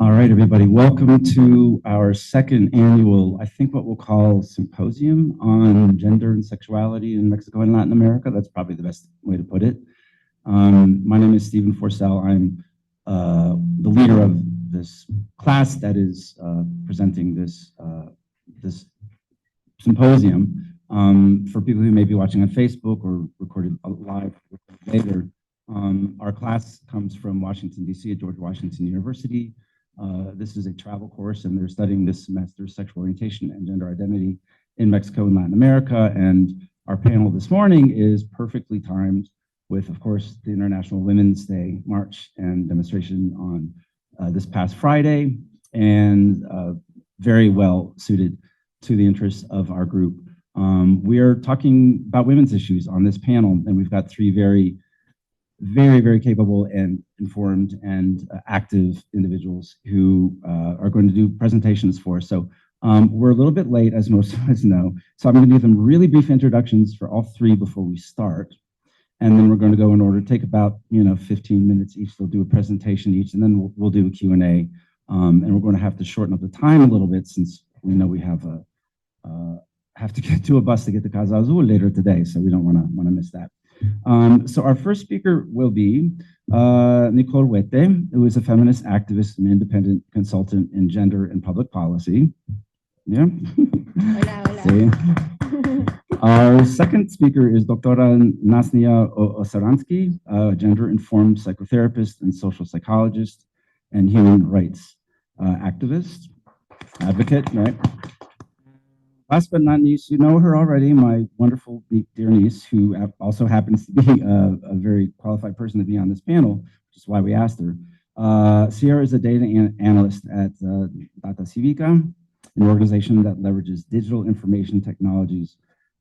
All right, everybody, welcome to our second annual, I think what we'll call symposium on gender and sexuality in Mexico and Latin America. That's probably the best way to put it. My name is Stephen Forcell. I'm the leader of this class that is presenting this symposium. For people who may be watching on Facebook or recorded live later, our class comes from Washington, D.C. at George Washington University. This is a travel course, and they're studying this semester sexual orientation and gender identity in Mexico and Latin America. And our panel this morning is perfectly timed with, of course, the International Women's Day March and demonstration on this past Friday, and very well suited to the interests of our group. We are talking about women's issues on this panel, and we've got three very capable and informed and active individuals who are going to do presentations for us. So we're a little bit late, as most of us know. So I'm going to give them really brief introductions for all three before we start. And then we're going to go in order, take about 15 minutes each. They'll do a presentation each, and then we'll do a Q&A. And we're going to have to shorten up the time a little bit since we know we have to get to a bus to get to Casa Azul later today, so we don't want to miss that. So our first speaker will be Nicole Huete, who is a feminist activist and independent consultant in gender and public policy. Yeah. Hola, hola. Sí. Our second speaker is Doctora Nasnia Osaransky, a gender-informed psychotherapist and social psychologist and human rights activist, advocate, right? Last but not least, you know her already, my wonderful dear niece, who also happens to be a very qualified person to be on this panel, which is why we asked her. Sierra is a data analyst at Data Civica, an organization that leverages digital information technologies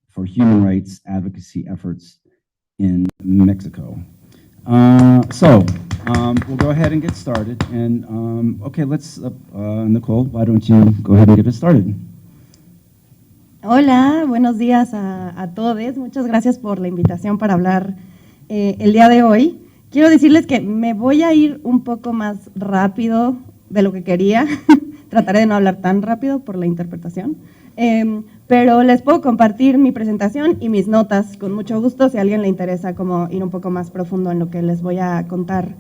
for human rights advocacy efforts in Mexico. We'll go ahead and get started. And okay, let's, Nicole, why don't you go ahead and get us started? Hola, buenos días a todos. Muchas gracias por la invitación para hablar el día de hoy. Quiero decirles que me voy a ir un poco más rápido de lo que quería. Trataré de no hablar tan rápido por la interpretación. Pero les puedo compartir mi presentación y mis notas con mucho gusto si a alguien le interesa como ir un poco más profundo en lo que les voy a contar.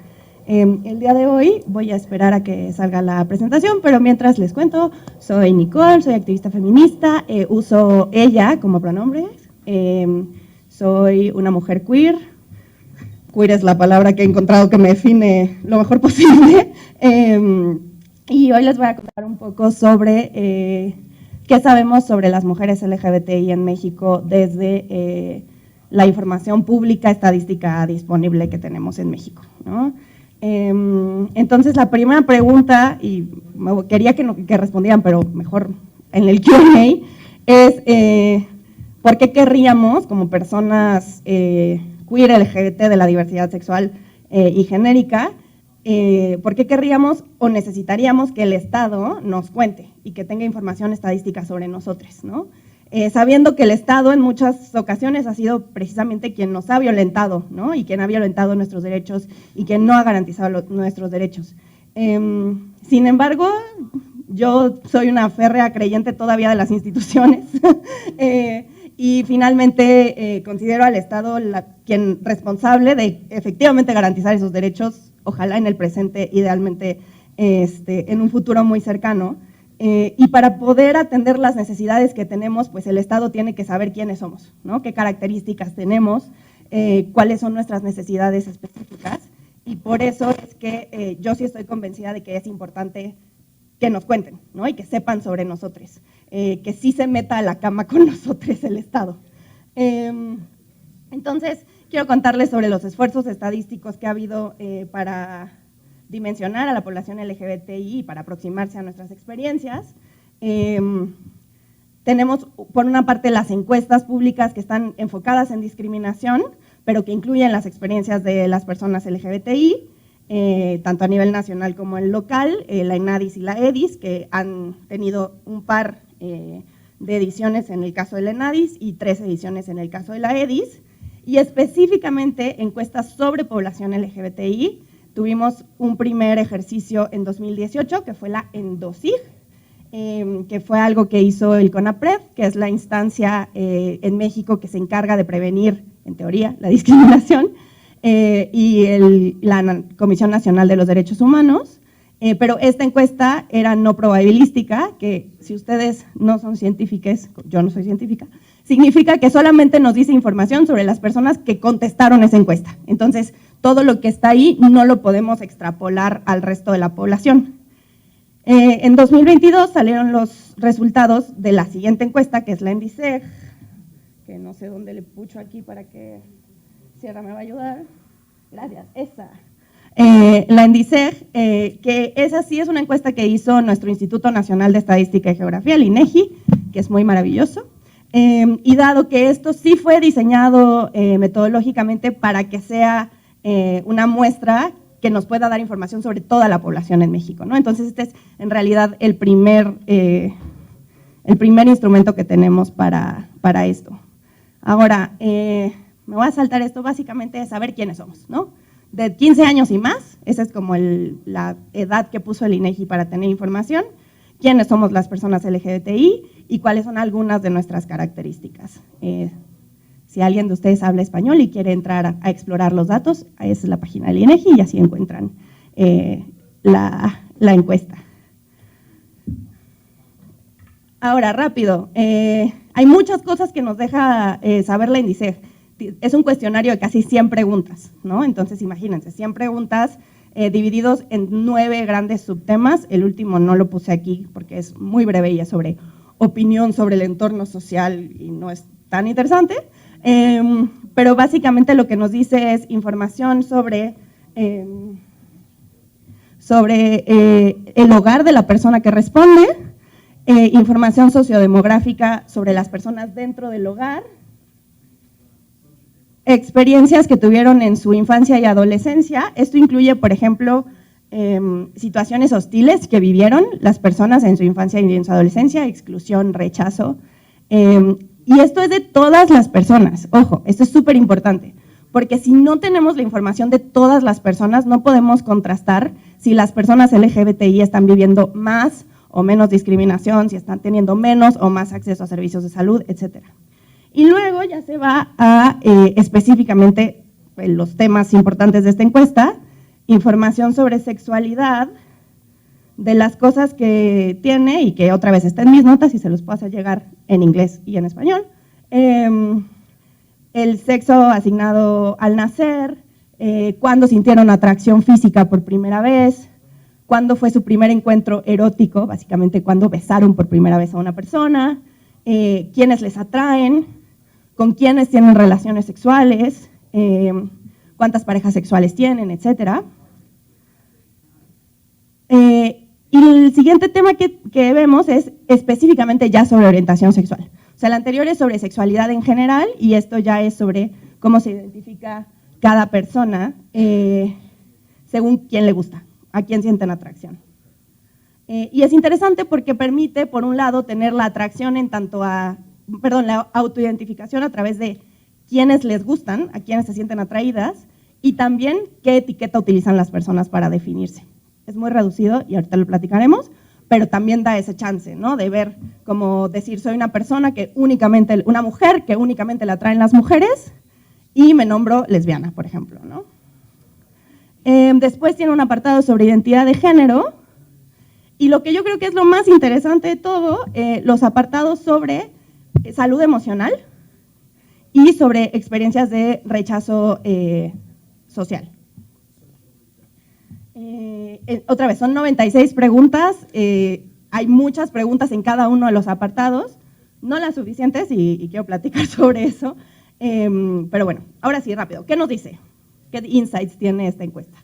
El día de hoy voy a esperar a que salga la presentación, pero mientras les cuento, soy Nicole, soy activista feminista, uso ella como pronombre, soy una mujer queer. Queer es la palabra que he encontrado que me define lo mejor posible. Y hoy les voy a contar un poco sobre qué sabemos sobre las mujeres LGBTI en México desde la información pública estadística disponible que tenemos en México, ¿no? Entonces la primera pregunta, y quería que respondieran, pero mejor en el Q&A, es ¿por qué querríamos, como personas queer, LGBT, de la diversidad sexual y genérica, por qué querríamos o necesitaríamos que el Estado nos cuente y que tenga información estadística sobre nosotros, ¿no? Sabiendo que el Estado en muchas ocasiones ha sido precisamente quien nos ha violentado, ¿no? Y quien ha violentado nuestros derechos y quien no ha garantizado nuestros derechos. Sin embargo, yo soy una férrea creyente todavía de las instituciones y finalmente considero al Estado quien responsable de efectivamente garantizar esos derechos, ojalá en el presente, idealmente en un futuro muy cercano. Y para poder atender las necesidades que tenemos, pues el Estado tiene que saber quiénes somos, ¿no? Qué características tenemos, cuáles son nuestras necesidades específicas, y por eso es que yo sí estoy convencida de que es importante que nos cuenten, ¿no? Y que sepan sobre nosotros, que sí se meta a la cama con nosotros el Estado. Entonces, quiero contarles sobre los esfuerzos estadísticos que ha habido para dimensionar a la población LGBTI y para aproximarse a nuestras experiencias. Tenemos, por una parte, las encuestas públicas que están enfocadas en discriminación, pero que incluyen las experiencias de las personas LGBTI, tanto a nivel nacional como en local, la ENADIS y la EDIS, que han tenido un par de ediciones en el caso de la ENADIS y 3 ediciones en el caso de la EDIS, y específicamente encuestas sobre población LGBTI, tuvimos un primer ejercicio en 2018, que fue la ENDOSIG, que fue algo que hizo el CONAPRED, que es la instancia en México que se encarga de prevenir, en teoría, la discriminación, y la Comisión Nacional de los Derechos Humanos. Pero esta encuesta era no probabilística, que si ustedes no son científicas, yo no soy científica, significa que solamente nos dice información sobre las personas que contestaron esa encuesta. Entonces, todo lo que está ahí no lo podemos extrapolar al resto de la población. En 2022 salieron los resultados de la siguiente encuesta, que es la ENDISEG, que no sé dónde le pucho aquí para que Sierra me va a ayudar. Gracias, esa. La ENDISEG, que esa sí es una encuesta que hizo nuestro Instituto Nacional de Estadística y Geografía, el INEGI, que es muy maravilloso. Y dado que esto sí fue diseñado metodológicamente para que sea una muestra que nos pueda dar información sobre toda la población en México, ¿no? Entonces, este es en realidad el primer instrumento que tenemos para esto. Ahora, me voy a saltar esto, básicamente es saber quiénes somos, ¿no? De 15 años y más, esa es como la edad que puso el INEGI para tener información, quiénes somos las personas LGBTI y cuáles son algunas de nuestras características. Si alguien de ustedes habla español y quiere entrar a explorar los datos, esa es la página del INEGI y así encuentran la encuesta. Ahora, rápido, hay muchas cosas que nos deja saber la ENDISEG. Es un cuestionario de casi 100 preguntas, ¿no? Entonces, imagínense, 100 preguntas divididos en 9 grandes subtemas. El último no lo puse aquí porque es muy breve y es sobre opinión sobre el entorno social y no es tan interesante. Pero básicamente lo que nos dice es información sobre el hogar de la persona que responde, información sociodemográfica sobre las personas dentro del hogar, experiencias que tuvieron en su infancia y adolescencia. Esto incluye, por ejemplo, situaciones hostiles que vivieron las personas en su infancia y en su adolescencia, exclusión, rechazo. Y esto es de todas las personas, ojo, esto es súper importante, porque si no tenemos la información de todas las personas, no podemos contrastar si las personas LGBTI están viviendo más o menos discriminación, si están teniendo menos o más acceso a servicios de salud, etcétera. Y luego ya se va a específicamente los temas importantes de esta encuesta, información sobre sexualidad, de las cosas que tiene y que otra vez está en mis notas y se los puedo hacer llegar en inglés y en español. El sexo asignado al nacer, cuándo sintieron atracción física por primera vez, cuándo fue su primer encuentro erótico, básicamente cuándo besaron por primera vez a una persona, quiénes les atraen, con quiénes tienen relaciones sexuales, cuántas parejas sexuales tienen, etcétera. Y el siguiente tema que vemos es específicamente ya sobre orientación sexual. O sea, el anterior es sobre sexualidad en general y esto ya es sobre cómo se identifica cada persona según quién le gusta, a quién sienten atracción. Y es interesante porque permite, por un lado, tener la atracción en tanto la autoidentificación a través de quiénes les gustan, a quiénes se sienten atraídas y también qué etiqueta utilizan las personas para definirse. Es muy reducido y ahorita lo platicaremos, pero también da ese chance, ¿no? De ver, como decir, soy una persona una mujer que únicamente la atraen las mujeres y me nombro lesbiana, por ejemplo, ¿no? Después tiene un apartado sobre identidad de género y lo que yo creo que es lo más interesante de todo, los apartados sobre salud emocional y sobre experiencias de rechazo social. Otra vez, son 96 preguntas, hay muchas preguntas en cada uno de los apartados, no las suficientes y quiero platicar sobre eso, pero bueno, ahora sí, rápido, ¿qué nos dice? ¿Qué insights tiene esta encuesta?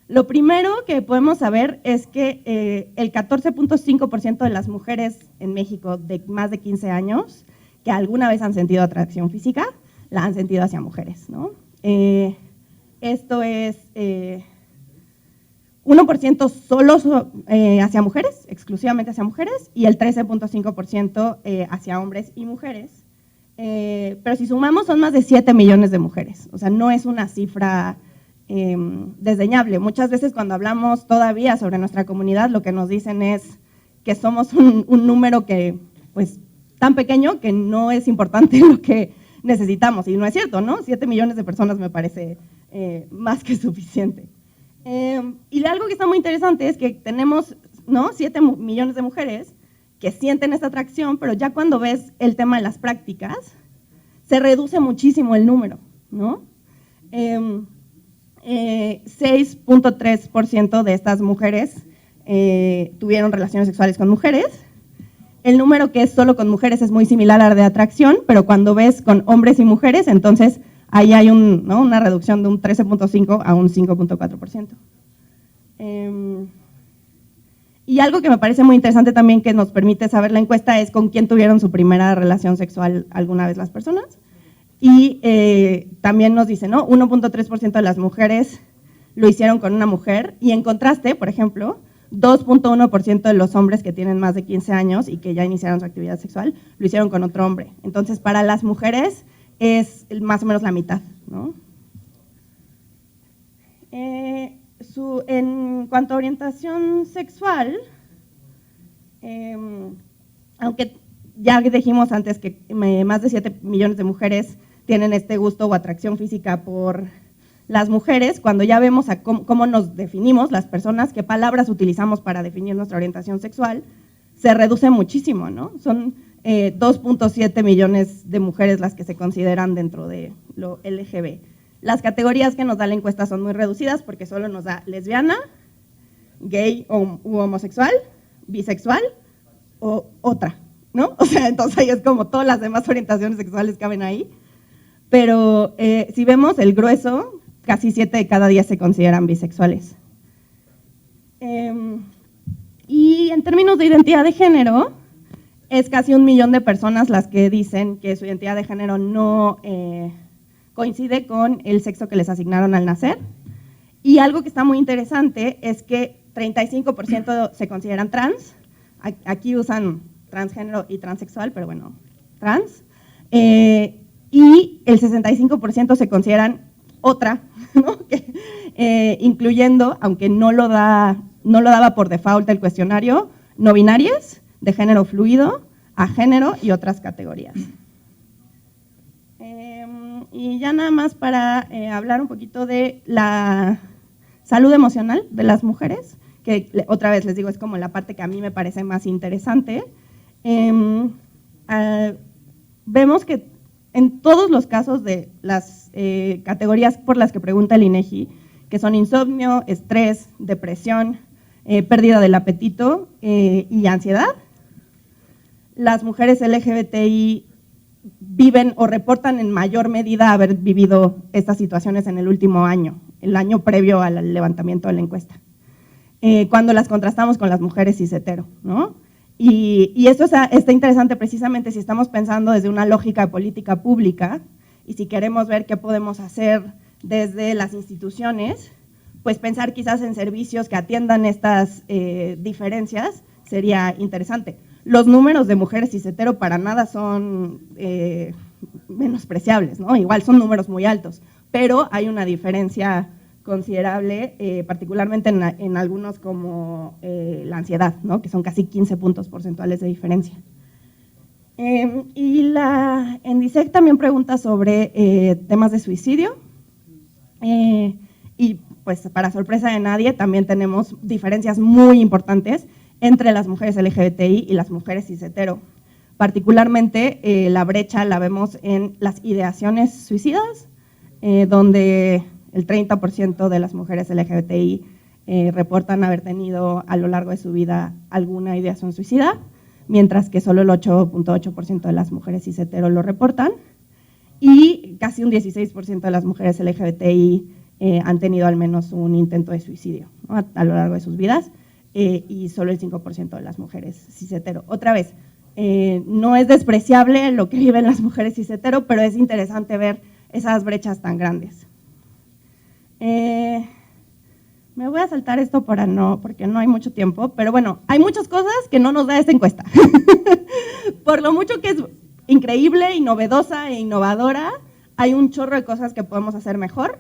Lo primero que podemos saber es que el 14.5% de las mujeres en México de más de 15 años que alguna vez han sentido atracción física, la han sentido hacia mujeres, ¿no? Esto es 1% solo hacia mujeres, exclusivamente hacia mujeres, y el 13.5% hacia hombres y mujeres. Pero si sumamos son más de 7 millones de mujeres, o sea, no es una cifra desdeñable. Muchas veces cuando hablamos todavía sobre nuestra comunidad, lo que nos dicen es que somos un número que, pues, tan pequeño que no es importante lo que necesitamos. Y no es cierto, ¿no? 7 millones de personas me parece más que suficiente. Y algo que está muy interesante es que tenemos, ¿no?, 7 millones de mujeres que sienten esta atracción, pero ya cuando ves el tema de las prácticas, se reduce muchísimo el número, ¿no? 6.3% de estas mujeres tuvieron relaciones sexuales con mujeres. El número que es solo con mujeres es muy similar al de atracción, pero cuando ves con hombres y mujeres, entonces ahí hay una reducción de un 13.5 a un 5.4%. Y algo que me parece muy interesante también que nos permite saber la encuesta es con quién tuvieron su primera relación sexual alguna vez las personas. Y también nos dice, ¿no?, 1.3% de las mujeres lo hicieron con una mujer, y en contraste, por ejemplo, 2.1% de los hombres que tienen más de 15 años y que ya iniciaron su actividad sexual lo hicieron con otro hombre. Entonces, para las mujeres es más o menos la mitad, ¿no? En cuanto a orientación sexual, aunque ya dijimos antes que más de 7 millones de mujeres tienen este gusto o atracción física por las mujeres, cuando ya vemos a cómo nos definimos las personas, qué palabras utilizamos para definir nuestra orientación sexual, se reduce muchísimo, ¿no? Son 2.7 millones de mujeres las que se consideran dentro de lo LGB. Las categorías que nos da la encuesta son muy reducidas porque solo nos da lesbiana, gay u homosexual, bisexual o otra, ¿no? O sea, entonces ahí es como todas las demás orientaciones sexuales caben ahí. Pero si vemos el grueso, casi 7 de cada 10 se consideran bisexuales. Y en términos de identidad de género, es casi 1 millón de personas las que dicen que su identidad de género no coincide con el sexo que les asignaron al nacer. Y algo que está muy interesante es que 35% se consideran trans. Aquí usan transgénero y transexual, pero bueno, trans. Y el 65% se consideran otra, ¿no? Incluyendo, aunque no lo daba por default el cuestionario, no binarias, de género fluido, agénero y otras categorías. Y ya nada más para hablar un poquito de la salud emocional de las mujeres, que otra vez les digo, es como la parte que a mí me parece más interesante. Vemos que en todos los casos de las categorías por las que pregunta el INEGI, que son insomnio, estrés, depresión, pérdida del apetito y ansiedad, las mujeres LGBTI viven o reportan en mayor medida haber vivido estas situaciones en el último año, el año previo al levantamiento de la encuesta, cuando las contrastamos con las mujeres cis hetero, ¿no? Y esto está interesante precisamente si estamos pensando desde una lógica de política pública y si queremos ver qué podemos hacer desde las instituciones, pues pensar quizás en servicios que atiendan estas diferencias sería interesante. Los números de mujeres cis hetero para nada son menospreciables, ¿no? Igual son números muy altos, pero hay una diferencia considerable, particularmente en algunos como la ansiedad, ¿no?, que son casi 15 puntos porcentuales de diferencia. Y la ENDISEC también pregunta sobre temas de suicidio, y pues para sorpresa de nadie también tenemos diferencias muy importantes entre las mujeres LGBTI y las mujeres cis hetero. Particularmente la brecha la vemos en las ideaciones suicidas, donde el 30% de las mujeres LGBTI reportan haber tenido a lo largo de su vida alguna ideación suicida, mientras que solo el 8.8% de las mujeres cis hetero lo reportan, y casi un 16% de las mujeres LGBTI han tenido al menos un intento de suicidio, ¿no?, a lo largo de sus vidas, y solo el 5% de las mujeres cis hetero. Otra vez, no es despreciable lo que viven las mujeres cis hetero, pero es interesante ver esas brechas tan grandes. Me voy a saltar esto porque no hay mucho tiempo, pero bueno, hay muchas cosas que no nos da esta encuesta. Por lo mucho que es increíble y novedosa e innovadora, hay un chorro de cosas que podemos hacer mejor.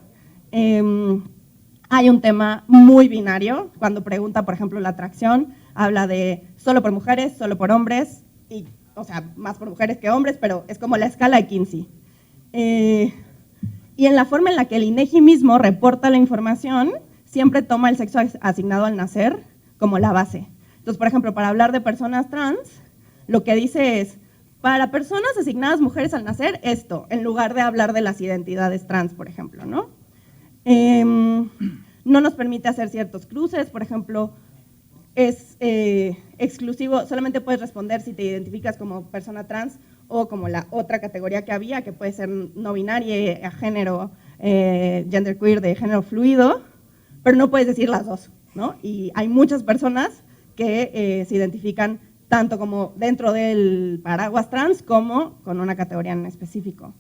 Hay un tema muy binario, cuando pregunta, por ejemplo, la atracción, habla de solo por mujeres, solo por hombres, y, o sea, más por mujeres que hombres, pero es como la escala de Kinsey. Y en la forma en la que el INEGI mismo reporta la información, siempre toma el sexo asignado al nacer como la base. Entonces, por ejemplo, para hablar de personas trans, lo que dice es, para personas asignadas mujeres al nacer, esto, en lugar de hablar de las identidades trans, por ejemplo, ¿no? No nos permite hacer ciertos cruces, por ejemplo, es exclusivo, solamente puedes responder si te identificas como persona trans o como la otra categoría que había, que puede ser no binaria, a género, genderqueer, de género fluido, pero no puedes decir las dos, ¿no? Y hay muchas personas que se identifican tanto como dentro del paraguas trans como con una categoría en específico.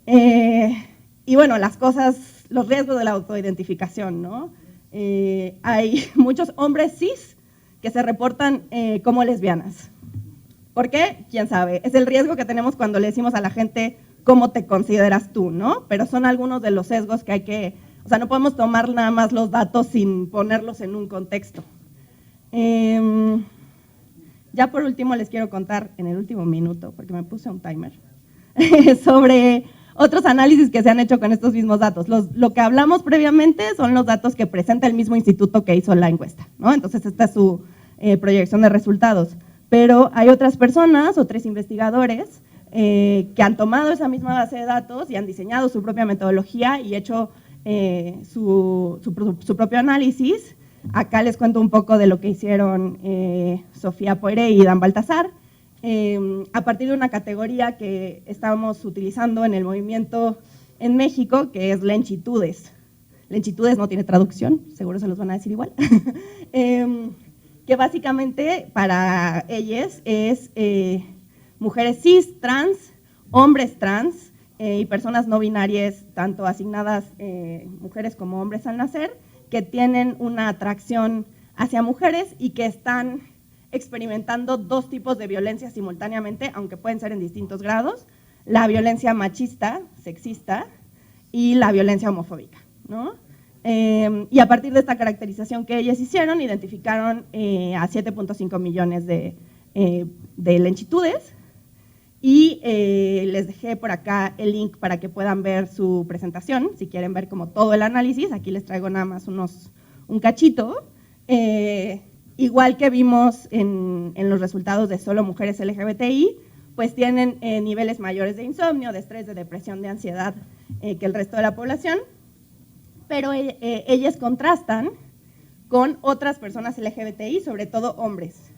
Y bueno, las cosas, los riesgos de la autoidentificación, ¿no? Hay muchos hombres cis que se reportan como lesbianas. ¿Por qué? ¿Quién sabe? Es el riesgo que tenemos cuando le decimos a la gente cómo te consideras tú, ¿no? Pero son algunos de los sesgos que hay que, o sea, no podemos tomar nada más los datos sin ponerlos en un contexto. Ya por último les quiero contar en el último minuto, porque me puse un timer, sobre otros análisis que se han hecho con estos mismos datos. Lo que hablamos previamente son los datos que presenta el mismo instituto que hizo la encuesta, ¿no? Entonces esta es su proyección de resultados. Pero hay otras personas, otros investigadores, que han tomado esa misma base de datos y han diseñado su propia metodología y hecho su propio análisis. Acá les cuento un poco de lo que hicieron Sofía Poiré y Dan Baltasar, a partir de una categoría que estábamos utilizando en el movimiento en México, que es lenchitudes. Lenchitudes no tiene traducción, seguro se los van a decir igual. Que básicamente para ellas es mujeres cis, trans, hombres trans y personas no binarias, tanto asignadas mujeres como hombres al nacer, que tienen una atracción hacia mujeres y que están experimentando dos tipos de violencia simultáneamente, aunque pueden ser en distintos grados: la violencia machista, sexista, y la violencia homofóbica, ¿no? Y a partir de esta caracterización que ellas hicieron, identificaron a 7.5 millones de lenchitudes, y les dejé por acá el link para que puedan ver su presentación, si quieren ver como todo el análisis. Aquí les traigo nada más un cachito. Igual que vimos en los resultados de solo mujeres LGBTI, pues tienen niveles mayores de insomnio, de estrés, de depresión, de ansiedad que el resto de la población, pero ellas contrastan con otras personas LGBTI, sobre todo hombres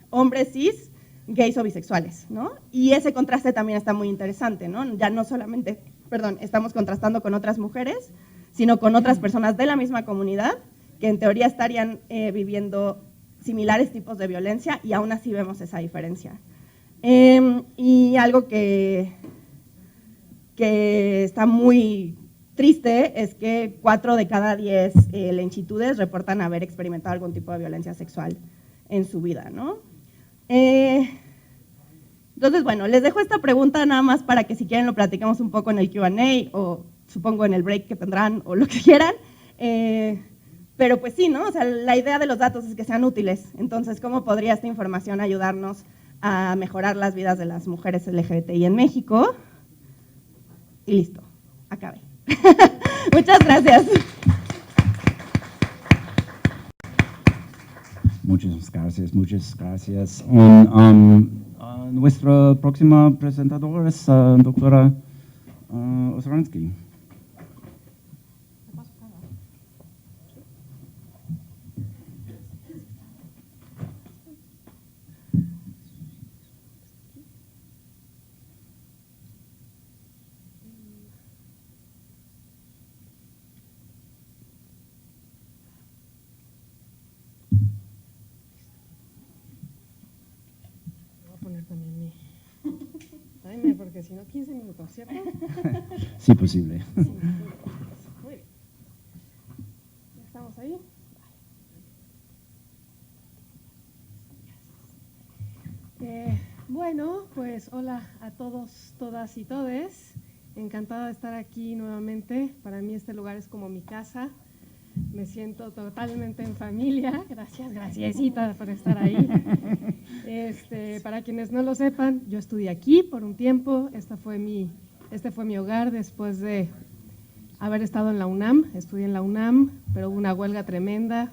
cis, gays o bisexuales, ¿no? Y ese contraste también está muy interesante, ¿no? Ya no solamente, estamos contrastando con otras mujeres, sino con otras personas de la misma comunidad que en teoría estarían viviendo similares tipos de violencia, y aún así vemos esa diferencia. Y algo que está muy triste es que 4 de cada 10 lenchitudes reportan haber experimentado algún tipo de violencia sexual en su vida, ¿no? Entonces, bueno, les dejo esta pregunta nada más para que si quieren lo platiquemos un poco en el Q&A, o supongo en el break que tendrán, o lo que quieran. Pero pues sí, ¿no? O sea, la idea de los datos es que sean útiles. Entonces, ¿cómo podría esta información ayudarnos a mejorar las vidas de las mujeres LGBTI en México? Y listo, acabé. Muchas gracias. Muchas gracias, muchas gracias. Nuestra próxima presentadora es doctora Osransky. También mi timer, porque si no 15 minutos, ¿cierto? Sí, posible. Sí, muy bien. ¿Ya estamos ahí? Bueno, pues hola a todos, todas y todes. Encantada de estar aquí nuevamente. Para mí este lugar es como mi casa. Me siento totalmente en familia. Gracias, graciasita por estar ahí. Para quienes no lo sepan, yo estudié aquí por un tiempo. Este fue mi hogar después de haber estado en la UNAM. Estudié en la UNAM, pero hubo una huelga tremenda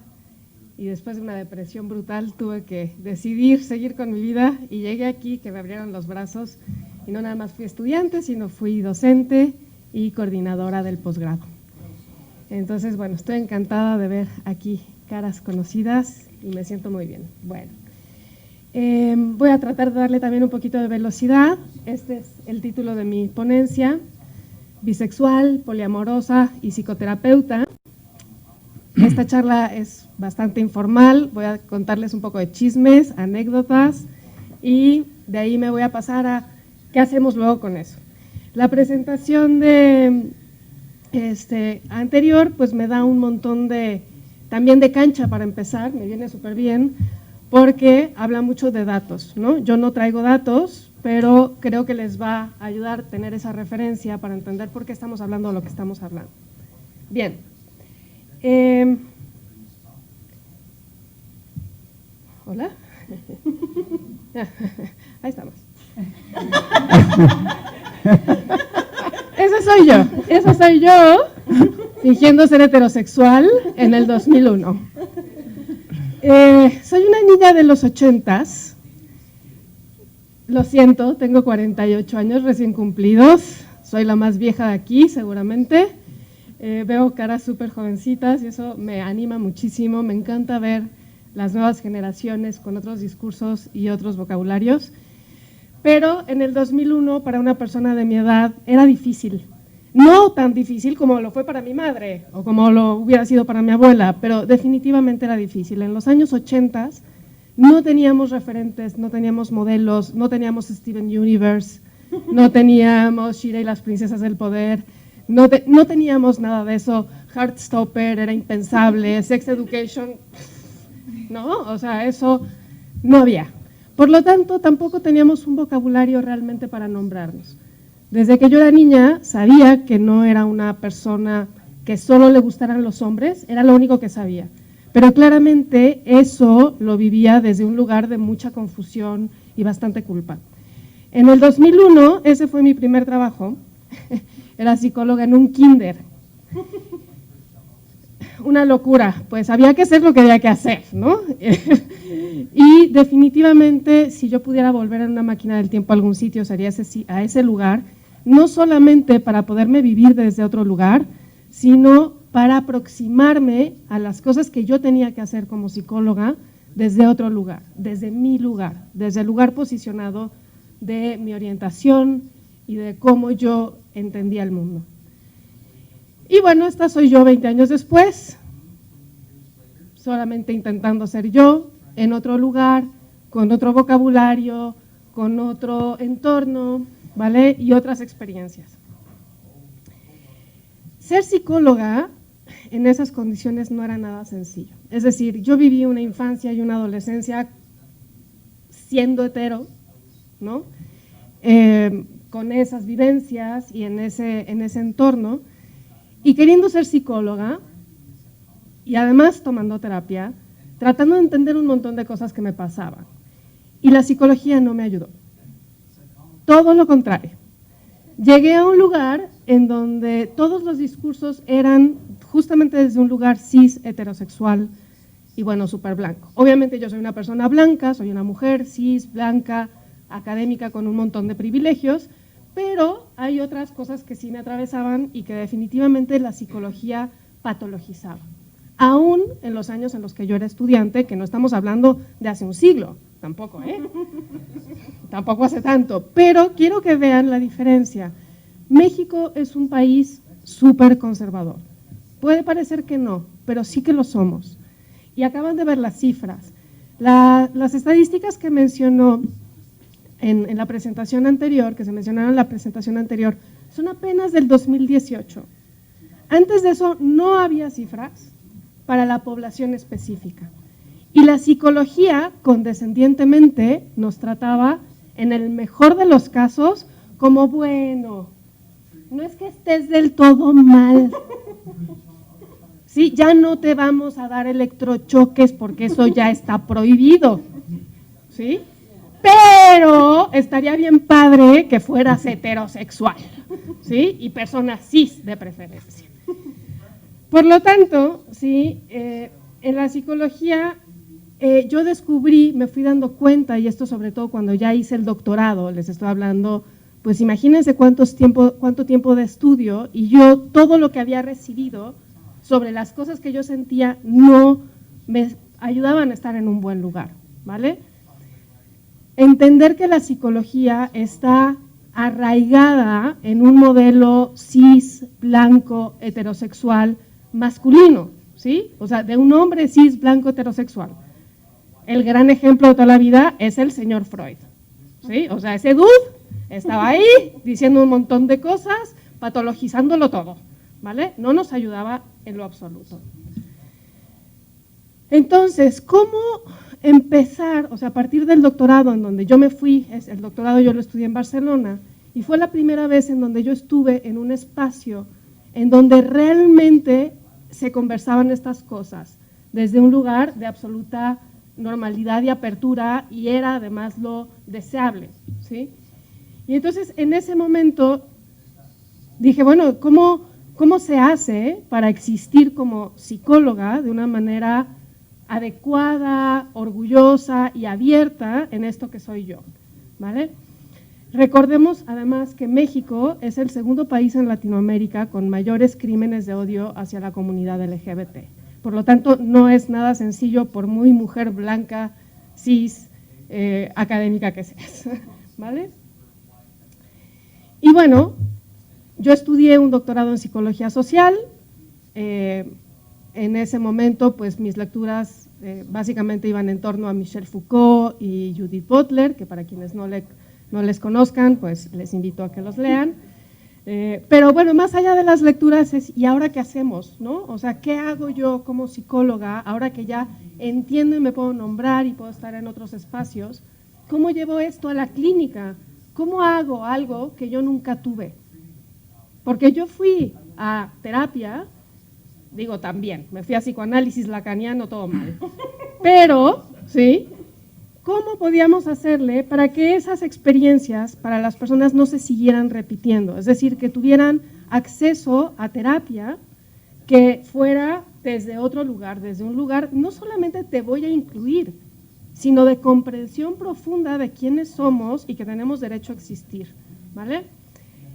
y después de una depresión brutal tuve que decidir seguir con mi vida y llegué aquí, que me abrieron los brazos, y no nada más fui estudiante, sino fui docente y coordinadora del posgrado. Entonces, bueno, estoy encantada de ver aquí caras conocidas y me siento muy bien. Bueno, voy a tratar de darle también un poquito de velocidad. Este es el título de mi ponencia: bisexual, poliamorosa y psicoterapeuta. Esta charla es bastante informal, voy a contarles un poco de chismes, anécdotas, y de ahí me voy a pasar a qué hacemos luego con eso. La presentación de anterior pues me da un montón también de cancha para empezar, me viene súper bien, porque habla mucho de datos, ¿no? Yo no traigo datos, pero creo que les va a ayudar a tener esa referencia para entender por qué estamos hablando de lo que estamos hablando. Bien. Hola. Ahí estamos. Esa soy yo, fingiendo ser heterosexual en el 2001. Soy una niña de los 80s. Lo siento, tengo 48 años recién cumplidos. Soy la más vieja de aquí, seguramente. Veo caras súper jovencitas y eso me anima muchísimo. Me encanta ver las nuevas generaciones con otros discursos y otros vocabularios. Pero en el 2001, para una persona de mi edad, era difícil. No tan difícil como lo fue para mi madre o como lo hubiera sido para mi abuela, pero definitivamente era difícil. En los años 80 no teníamos referentes, no teníamos modelos, no teníamos Steven Universe, no teníamos Shira y las princesas del poder, no teníamos nada de eso. Heartstopper era impensable, Sex Education, ¿no? O sea, eso no había. Por lo tanto, tampoco teníamos un vocabulario realmente para nombrarnos. Desde que yo era niña, sabía que no era una persona que solo le gustaran los hombres, era lo único que sabía. Pero claramente eso lo vivía desde un lugar de mucha confusión y bastante culpa. En el 2001, ese fue mi primer trabajo, era psicóloga en un kinder. Una locura, pues había que hacer lo que había que hacer, ¿no? Y definitivamente, si yo pudiera volver en una máquina del tiempo a algún sitio, sería a ese lugar, no solamente para poderme vivir desde otro lugar, sino para aproximarme a las cosas que yo tenía que hacer como psicóloga desde otro lugar, desde mi lugar, desde el lugar posicionado de mi orientación y de cómo yo entendía el mundo. Y bueno, esta soy yo 20 años después, solamente intentando ser yo, en otro lugar, con otro vocabulario, con otro entorno, ¿vale? Y otras experiencias. Ser psicóloga en esas condiciones no era nada sencillo. Es decir, yo viví una infancia y una adolescencia siendo hetero, ¿no? Con esas vivencias y en ese entorno, y queriendo ser psicóloga, y además tomando terapia, tratando de entender un montón de cosas que me pasaban. Y la psicología no me ayudó. Todo lo contrario. Llegué a un lugar en donde todos los discursos eran justamente desde un lugar cis, heterosexual y bueno, súper blanco. Obviamente yo soy una persona blanca, soy una mujer cis, blanca, académica con un montón de privilegios, pero hay otras cosas que sí me atravesaban y que definitivamente la psicología patologizaba. Aún en los años en los que yo era estudiante, que no estamos hablando de hace un siglo, tampoco, tampoco hace tanto, pero quiero que vean la diferencia. México es un país súper conservador. Puede parecer que no, pero sí que lo somos. Y acaban de ver las cifras. Las estadísticas que mencionó en la presentación anterior, que se mencionaron en la presentación anterior, son apenas del 2018. Antes de eso no había cifras para la población específica. Y la psicología, condescendientemente, nos trataba, en el mejor de los casos, como bueno, no es que estés del todo mal. ¿sí? Ya no te vamos a dar electrochoques porque eso ya está prohibido, ¿sí? Pero estaría bien padre que fueras heterosexual, ¿sí? Y persona cis de preferencia. Por lo tanto, ¿sí? En la psicología yo descubrí, me fui dando cuenta, y esto sobre todo cuando ya hice el doctorado, les estoy hablando, pues imagínense cuánto tiempo de estudio, y yo todo lo que había recibido sobre las cosas que yo sentía no me ayudaban a estar en un buen lugar, ¿vale? Entender que la psicología está arraigada en un modelo cis, blanco, heterosexual, masculino, ¿sí? O sea, de un hombre cis, blanco, heterosexual. El gran ejemplo de toda la vida es el señor Freud, ¿sí? O sea, ese dude estaba ahí diciendo un montón de cosas, patologizándolo todo, ¿vale? No nos ayudaba en lo absoluto. Entonces, ¿cómo empezar? O sea, a partir del doctorado en donde yo me fui, el doctorado yo lo estudié en Barcelona, y fue la primera vez en donde yo estuve en un espacio en donde realmente se conversaban estas cosas, desde un lugar de absoluta normalidad y apertura, y era además lo deseable, ¿sí? Y entonces en ese momento dije, bueno, ¿cómo se hace para existir como psicóloga de una manera adecuada, orgullosa y abierta en esto que soy yo, ¿vale? Recordemos además que México es el segundo país en Latinoamérica con mayores crímenes de odio hacia la comunidad LGBT. Por lo tanto, no es nada sencillo por muy mujer blanca, cis, académica que seas, ¿vale? Y bueno, yo estudié un doctorado en psicología social. En ese momento, pues mis lecturas básicamente iban en torno a Michel Foucault y Judith Butler, que para quienes no les conozcan, pues les invito a que los lean. Pero bueno, más allá de las lecturas es, ¿y ahora qué hacemos? ¿No? O sea, ¿qué hago yo como psicóloga ahora que ya entiendo y me puedo nombrar y puedo estar en otros espacios? ¿Cómo llevo esto a la clínica? ¿Cómo hago algo que yo nunca tuve? Porque yo fui a terapia, digo también, me fui a psicoanálisis lacaniano, todo mal. Pero, ¿sí? ¿Cómo podíamos hacerle para que esas experiencias para las personas no se siguieran repitiendo? Es decir, que tuvieran acceso a terapia que fuera desde otro lugar, desde un lugar, no solamente te voy a incluir, sino de comprensión profunda de quiénes somos y que tenemos derecho a existir, ¿vale?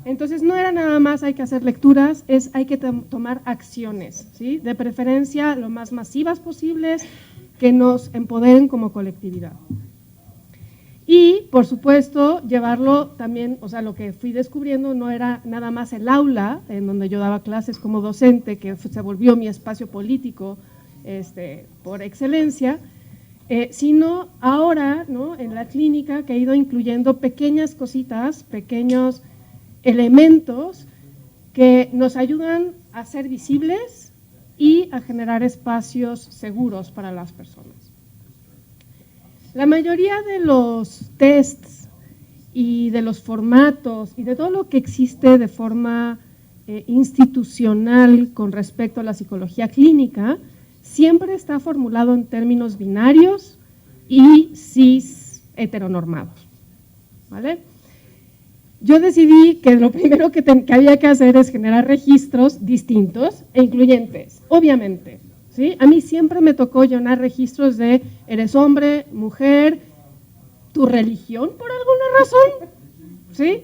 Entonces no era nada más hay que hacer lecturas, hay que tomar acciones, ¿sí? De preferencia lo más masivas posibles, que nos empoderen como colectividad. Y, por supuesto, llevarlo también, o sea, lo que fui descubriendo no era nada más el aula, en donde yo daba clases como docente, que se volvió mi espacio político por excelencia, sino ahora, ¿no? En la clínica, que he ido incluyendo pequeñas cositas, pequeños elementos que nos ayudan a ser visibles y a generar espacios seguros para las personas. La mayoría de los tests y de los formatos y de todo lo que existe de forma institucional con respecto a la psicología clínica siempre está formulado en términos binarios y cis heteronormados, ¿vale? Yo decidí que lo primero que había que hacer es generar registros distintos e incluyentes, obviamente, ¿sí? A mí siempre me tocó llenar registros de eres hombre, mujer, tu religión por alguna razón, ¿sí?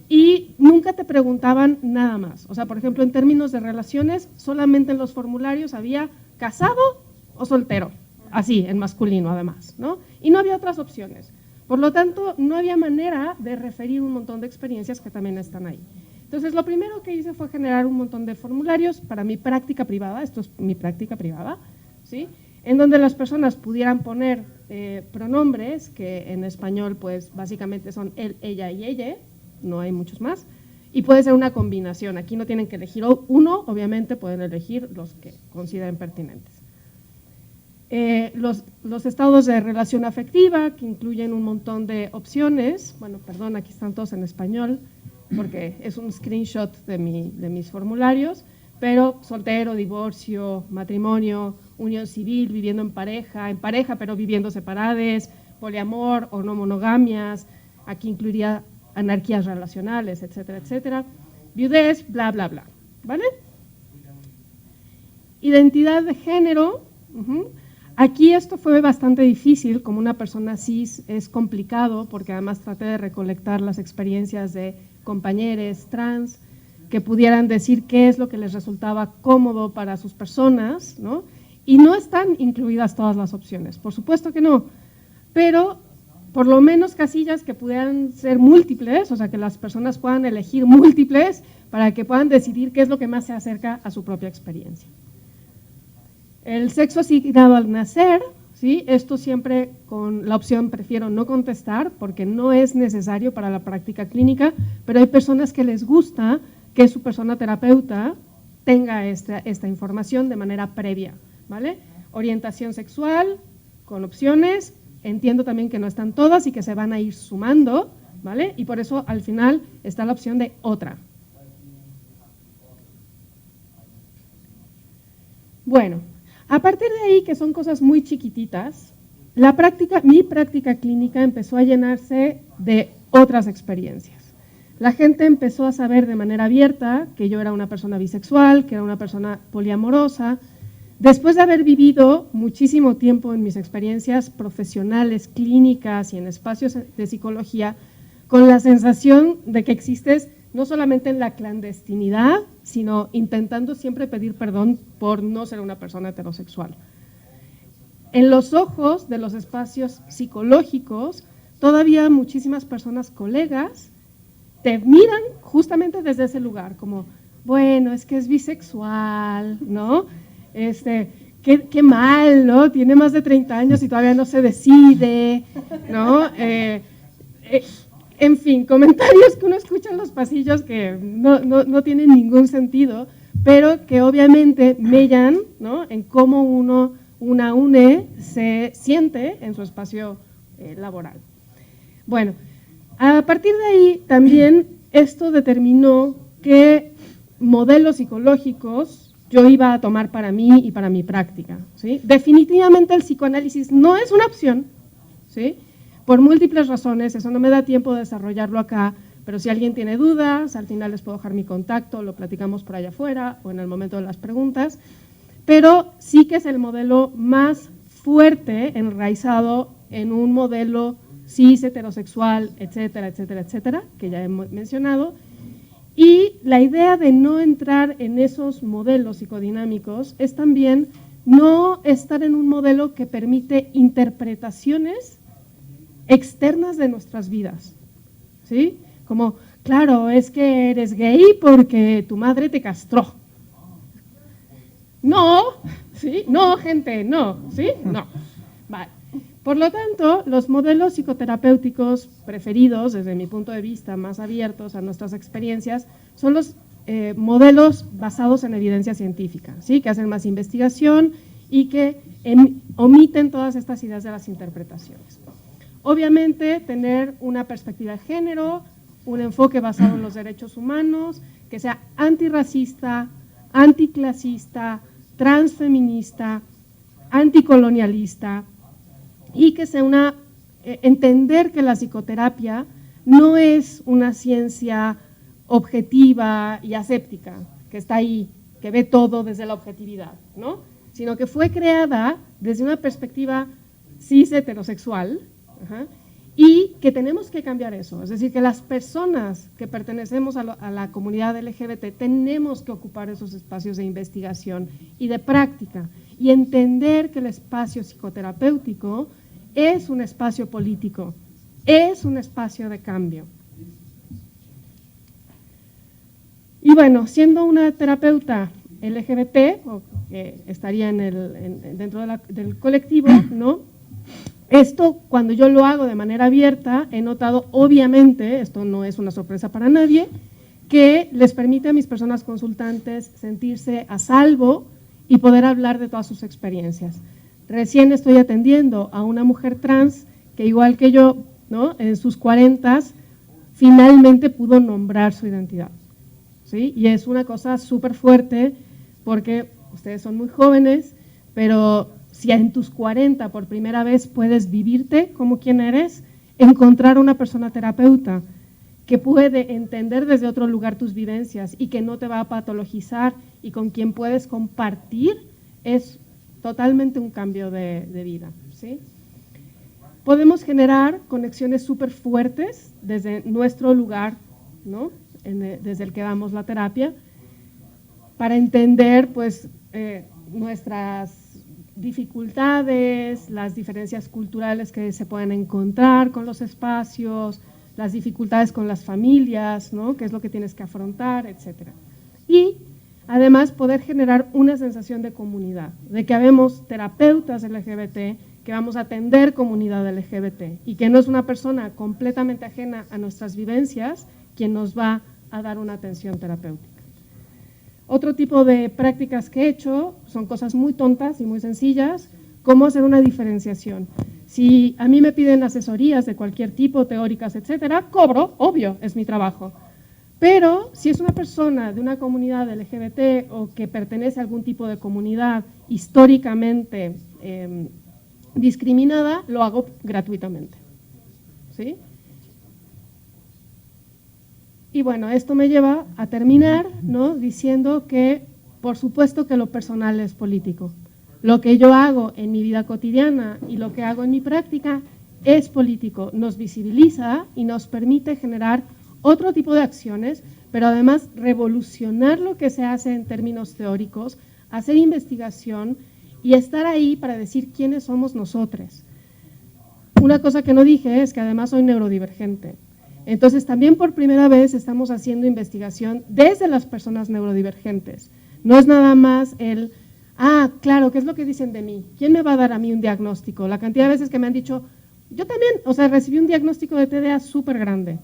Y nunca te preguntaban nada más. O sea, por ejemplo, en términos de relaciones, solamente en los formularios había casado o soltero, así, en masculino además, ¿no? Y no había otras opciones. Por lo tanto, no había manera de referir un montón de experiencias que también están ahí. Entonces, lo primero que hice fue generar un montón de formularios para mi práctica privada, esto es mi práctica privada, ¿sí? En donde las personas pudieran poner pronombres, que en español pues básicamente son él, ella y ella, no hay muchos más, y puede ser una combinación. Aquí no tienen que elegir uno, obviamente pueden elegir los que consideren pertinentes. Los estados de relación afectiva, que incluyen un montón de opciones. Bueno, perdón, aquí están todos en español, porque es un screenshot de mis formularios, pero soltero, divorcio, matrimonio, unión civil, viviendo en pareja pero viviendo separados, poliamor o no monogamias, aquí incluiría anarquías relacionales, etcétera, etcétera, viudez, bla, bla, bla, ¿vale? Identidad de género, aquí esto fue bastante difícil, como una persona cis es complicado, porque además traté de recolectar las experiencias de compañeros trans, que pudieran decir qué es lo que les resultaba cómodo para sus personas, ¿no? Y no están incluidas todas las opciones, por supuesto que no, pero por lo menos casillas que pudieran ser múltiples, o sea, que las personas puedan elegir múltiples para que puedan decidir qué es lo que más se acerca a su propia experiencia. El sexo asignado al nacer, ¿sí? Esto siempre con la opción prefiero no contestar porque no es necesario para la práctica clínica, pero hay personas que les gusta que su persona terapeuta tenga esta información de manera previa, ¿vale? Orientación sexual, con opciones, entiendo también que no están todas y que se van a ir sumando, ¿vale? Y por eso al final está la opción de otra. Bueno, a partir de ahí, que son cosas muy chiquititas, mi práctica clínica empezó a llenarse de otras experiencias. La gente empezó a saber de manera abierta que yo era una persona bisexual, que era una persona poliamorosa. Después de haber vivido muchísimo tiempo en mis experiencias profesionales, clínicas y en espacios de psicología, con la sensación de que existes no solamente en la clandestinidad, sino intentando siempre pedir perdón por no ser una persona heterosexual. En los ojos de los espacios psicológicos, todavía muchísimas personas, colegas, te miran justamente desde ese lugar, como, bueno, es que es bisexual, ¿no? Qué mal, ¿no? Tiene más de 30 años y todavía no se decide, ¿no? En fin, comentarios que uno escucha en los pasillos que no tienen ningún sentido, pero que obviamente mellan, ¿no? En cómo una UNE se siente en su espacio laboral. Bueno, a partir de ahí también esto determinó qué modelos psicológicos yo iba a tomar para mí y para mi práctica, ¿sí? Definitivamente el psicoanálisis no es una opción, ¿sí? Por múltiples razones, eso no me da tiempo de desarrollarlo acá, pero si alguien tiene dudas, al final les puedo dejar mi contacto, lo platicamos por allá afuera o en el momento de las preguntas, pero sí que es el modelo más fuerte, enraizado en un modelo cis, heterosexual, etcétera, etcétera, etcétera, que ya he mencionado, y la idea de no entrar en esos modelos psicodinámicos es también no estar en un modelo que permite interpretaciones externas de nuestras vidas, ¿sí? Como, claro, es que eres gay porque tu madre te castró. No, ¿sí? No, gente, no, ¿sí? No. Vale. Por lo tanto, los modelos psicoterapéuticos preferidos, desde mi punto de vista, más abiertos a nuestras experiencias, son los modelos basados en evidencia científica, ¿sí? Que hacen más investigación y que omiten todas estas ideas de las interpretaciones. Obviamente, tener una perspectiva de género, un enfoque basado en los derechos humanos, que sea antirracista, anticlasista, transfeminista, anticolonialista, y que sea entender que la psicoterapia no es una ciencia objetiva y aséptica, que está ahí, que ve todo desde la objetividad, ¿no? Sino que fue creada desde una perspectiva cis heterosexual, y que tenemos que cambiar eso, es decir, que las personas que pertenecemos a la comunidad LGBT tenemos que ocupar esos espacios de investigación y de práctica y entender que el espacio psicoterapéutico es un espacio político, es un espacio de cambio. Y bueno, siendo una terapeuta LGBT, o que estaría dentro del colectivo, ¿no? Esto, cuando yo lo hago de manera abierta, he notado, obviamente, esto no es una sorpresa para nadie, que les permite a mis personas consultantes sentirse a salvo y poder hablar de todas sus experiencias. Recién estoy atendiendo a una mujer trans que, igual que yo, ¿no? En sus 40s, finalmente pudo nombrar su identidad, ¿sí? Y es una cosa súper fuerte porque ustedes son muy jóvenes, pero si en tus 40 por primera vez puedes vivirte como quien eres, encontrar una persona terapeuta que puede entender desde otro lugar tus vivencias y que no te va a patologizar y con quien puedes compartir, es totalmente un cambio de vida, ¿sí? Podemos generar conexiones súper fuertes desde nuestro lugar, ¿no? Desde el que damos la terapia, para entender pues, nuestras dificultades, las diferencias culturales que se pueden encontrar con los espacios, las dificultades con las familias, ¿no? Qué es lo que tienes que afrontar, etc. Y además poder generar una sensación de comunidad, de que habemos terapeutas LGBT, que vamos a atender comunidad LGBT y que no es una persona completamente ajena a nuestras vivencias quien nos va a dar una atención terapéutica. Otro tipo de prácticas que he hecho son cosas muy tontas y muy sencillas, como hacer una diferenciación. Si a mí me piden asesorías de cualquier tipo, teóricas, etcétera, cobro, obvio, es mi trabajo. Pero si es una persona de una comunidad LGBT o que pertenece a algún tipo de comunidad históricamente discriminada, lo hago gratuitamente, ¿sí? Y bueno, esto me lleva a terminar, ¿no? Diciendo que, por supuesto que lo personal es político. Lo que yo hago en mi vida cotidiana y lo que hago en mi práctica es político, nos visibiliza y nos permite generar otro tipo de acciones, pero además revolucionar lo que se hace en términos teóricos, hacer investigación y estar ahí para decir quiénes somos nosotros. Una cosa que no dije es que además soy neurodivergente. Entonces también por primera vez estamos haciendo investigación desde las personas neurodivergentes. No es nada más el, claro, ¿qué es lo que dicen de mí? ¿Quién me va a dar a mí un diagnóstico? La cantidad de veces que me han dicho, yo también, o sea, recibí un diagnóstico de TDA súper grande.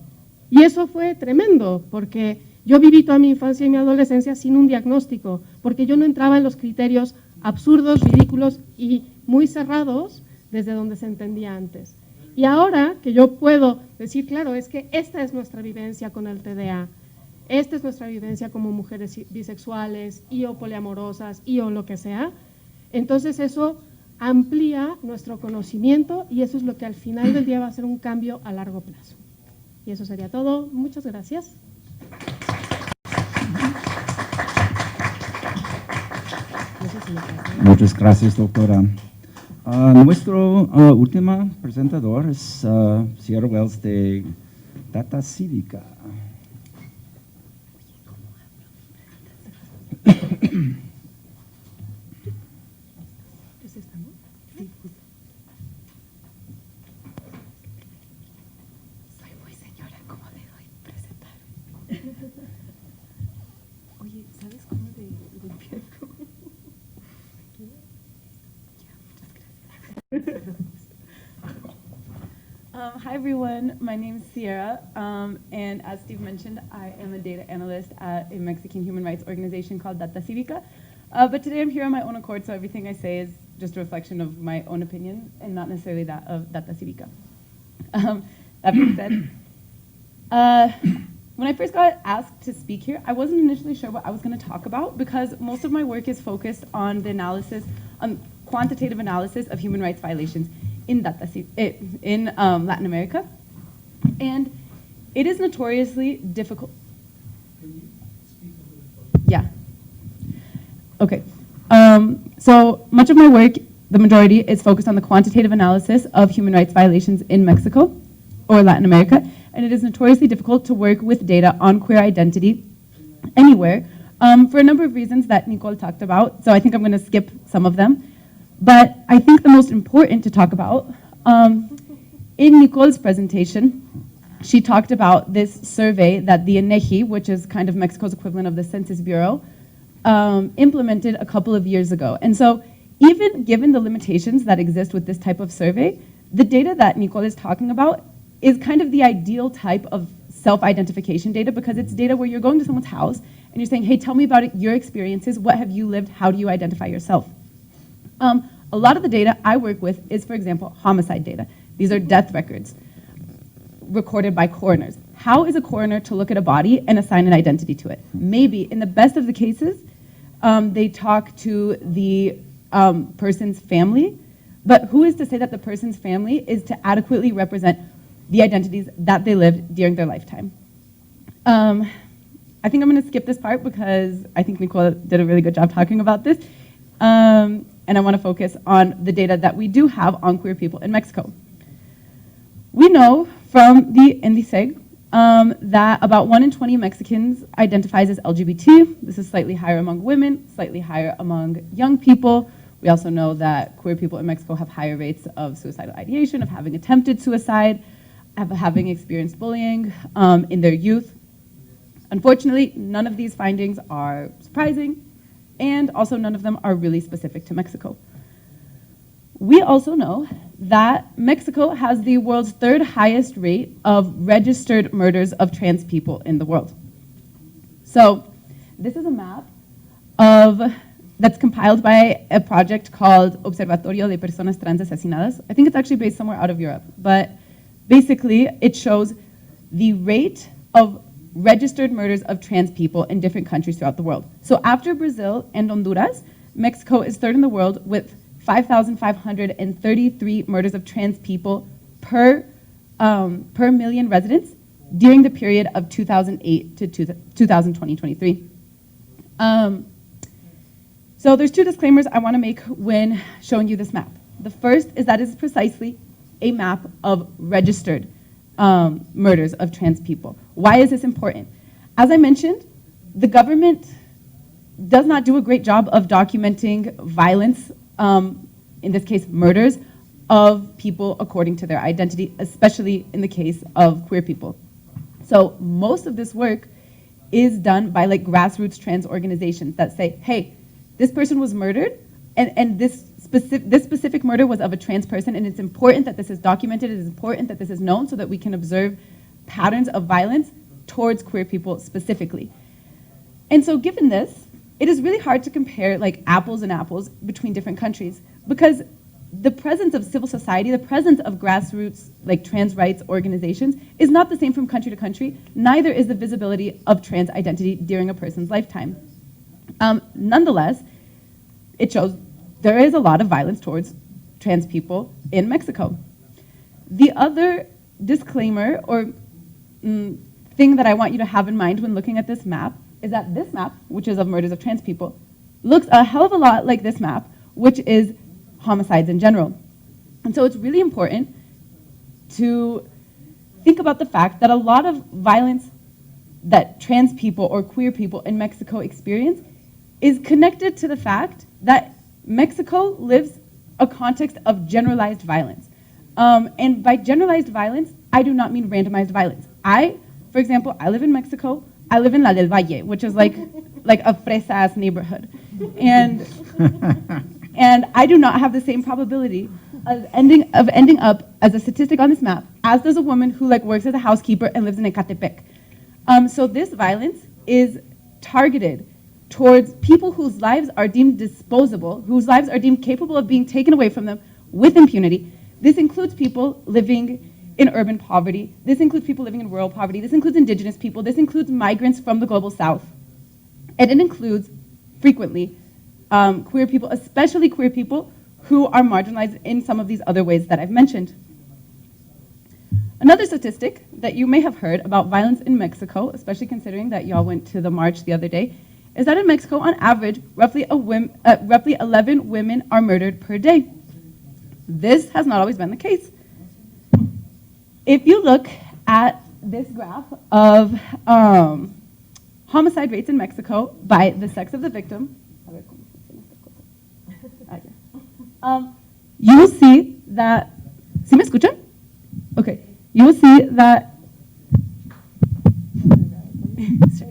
Y eso fue tremendo, porque yo viví toda mi infancia y mi adolescencia sin un diagnóstico, porque yo no entraba en los criterios absurdos, ridículos y muy cerrados desde donde se entendía antes. Y ahora que yo puedo decir, claro, es que esta es nuestra vivencia con el TDA, esta es nuestra vivencia como mujeres bisexuales y o poliamorosas y o lo que sea, entonces eso amplía nuestro conocimiento y eso es lo que al final del día va a ser un cambio a largo plazo. Y eso sería todo. Muchas gracias. Muchas gracias, doctora. Nuestro último presentador es Sierra Wells de Data Cívica. Soy muy señora, ¿cómo debo presentar? Oye, ¿sabes cómo de empiezo? Hi everyone, my name is Sierra, and as Steve mentioned, I am a data analyst at a Mexican human rights organization called Data Cívica. But today I'm here on my own accord, so everything I say is just a reflection of my own opinion and not necessarily that of Data Cívica. That being said, when I first got asked to speak here, I wasn't initially sure what I was going to talk about because most of my work is focused on the analysis, on quantitative analysis of human rights violations in Latin America, and it is notoriously difficult. Can you speak a little closer? Yeah. Okay. So much of my work, the majority, is focused on the quantitative analysis of human rights violations in Mexico or Latin America, and it is notoriously difficult to work with data on queer identity anywhere for a number of reasons that Nicole talked about. So I think I'm going to skip some of them. But I think the most important to talk about, in Nicole's presentation, she talked about this survey that the INEGI, which is kind of Mexico's equivalent of the Census Bureau, implemented a couple of years ago. And so even given the limitations that exist with this type of survey, the data that Nicole is talking about is kind of the ideal type of self-identification data because it's data where you're going to someone's house and you're saying, hey, tell me about your experiences, what have you lived, how do you identify yourself? A lot of the data I work with is, for example, homicide data. These are death records recorded by coroners. How is a coroner to look at a body and assign an identity to it? Maybe, in the best of the cases, They talk to the person's family. But who is to say that the person's family is to adequately represent the identities that they lived during their lifetime? I think I'm going to skip this part because I think Nicole did a really good job talking about this. And I want to focus on the data that we do have on queer people in Mexico. We know from the INDICEG that about 1 in 20 Mexicans identifies as LGBT. This is slightly higher among women, slightly higher among young people. We also know that queer people in Mexico have higher rates of suicidal ideation, of having attempted suicide, of having experienced bullying in their youth. Unfortunately, none of these findings are surprising, and also none of them are really specific to Mexico. We also know that Mexico has the world's 3rd highest rate of registered murders of trans people in the world. So this is a map that's compiled by a project called Observatorio de Personas Trans Asesinadas. I think it's actually based somewhere out of Europe, but basically it shows the rate of registered murders of trans people in different countries throughout the world. So after Brazil and Honduras, Mexico is 3rd in the world with 5,533 murders of trans people per million residents during the period of 2008 to 2023. So there's 2 disclaimers I want to make when showing you this map. The first is that it's precisely a map of registered murders of trans people. Why is this important? As I mentioned, the government does not do a great job of documenting violence, in this case murders, of people according to their identity, especially in the case of queer people. So most of this work is done by like grassroots trans organizations that say, hey, this person was murdered, and this specific murder was of a trans person, and it's important that this is documented, it is important that this is known so that we can observe patterns of violence towards queer people specifically. And so given this, it is really hard to compare like apples and apples between different countries, because the presence of civil society, the presence of grassroots like trans rights organizations is not the same from country to country, neither is the visibility of trans identity during a person's lifetime. Nonetheless, it shows there is a lot of violence towards trans people in Mexico. The other disclaimer or thing that I want you to have in mind when looking at this map is that this map, which is of murders of trans people, looks a hell of a lot like this map, which is homicides in general. And so it's really important to think about the fact that a lot of violence that trans people or queer people in Mexico experience is connected to the fact that Mexico lives a context of generalized violence. And by generalized violence, I do not mean randomized violence. For example, I live in Mexico. I live in La del Valle, which is like a fresa-ass neighborhood. And I do not have the same probability of ending up as a statistic on this map as does a woman who like works as a housekeeper and lives in Ecatepec. So this violence is targeted towards people whose lives are deemed disposable, whose lives are deemed capable of being taken away from them with impunity. This includes people living in urban poverty. This includes people living in rural poverty. This includes indigenous people. This includes migrants from the global south. And it includes, frequently, queer people, especially queer people who are marginalized in some of these other ways that I've mentioned. Another statistic that you may have heard about violence in Mexico, especially considering that y'all went to the march the other day, is that in Mexico, on average, roughly 11 women are murdered per day. This has not always been the case. If you look at this graph of homicide rates in Mexico by the sex of the victim, you will see that, ¿sí me escuchan? Okay, you will see that,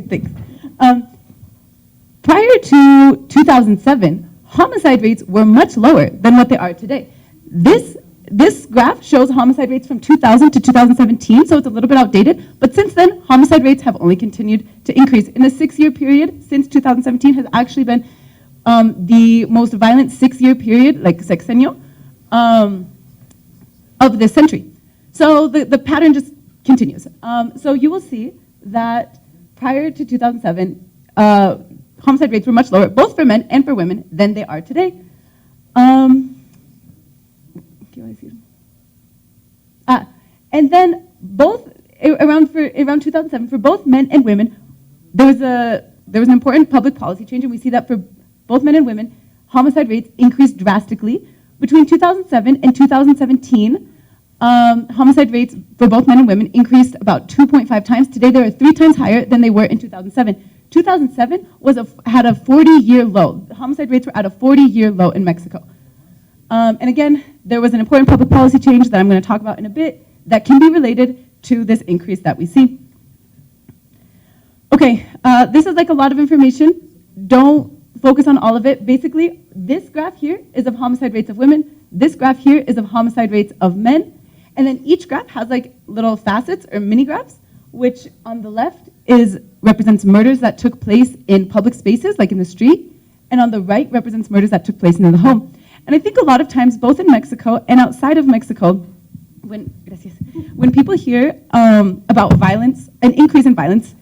thanks. Prior to 2007, homicide rates were much lower than what they are today. This graph shows homicide rates from 2000 to 2017, so it's a little bit outdated, but since then, homicide rates have only continued to increase. In a 6-year period, since 2017 has actually been the most violent 6-year period, like sexenio, of this century. So the pattern just continues. So you will see that prior to 2007, homicide rates were much lower, both for men and for women, than they are today. And then both around 2007, for both men and women, there was an important public policy change, and we see that for both men and women, homicide rates increased drastically. Between 2007 and 2017, homicide rates for both men and women increased about 2.5 times. Today, they are 3 times higher than they were in 2007. 2007 had a 40-year low. The homicide rates were at a 40-year low in Mexico. And again, there was an important public policy change that I'm going to talk about in a bit that can be related to this increase that we see. Okay, this is like a lot of information. Don't focus on all of it. Basically, this graph here is of homicide rates of women. This graph here is of homicide rates of men. And then each graph has like little facets or mini graphs, which on the left represents murders that took place in public spaces, like in the street. And on the right represents murders that took place in the home. And I think a lot of times, both in Mexico and outside of Mexico, when people hear about violence, an increase in violence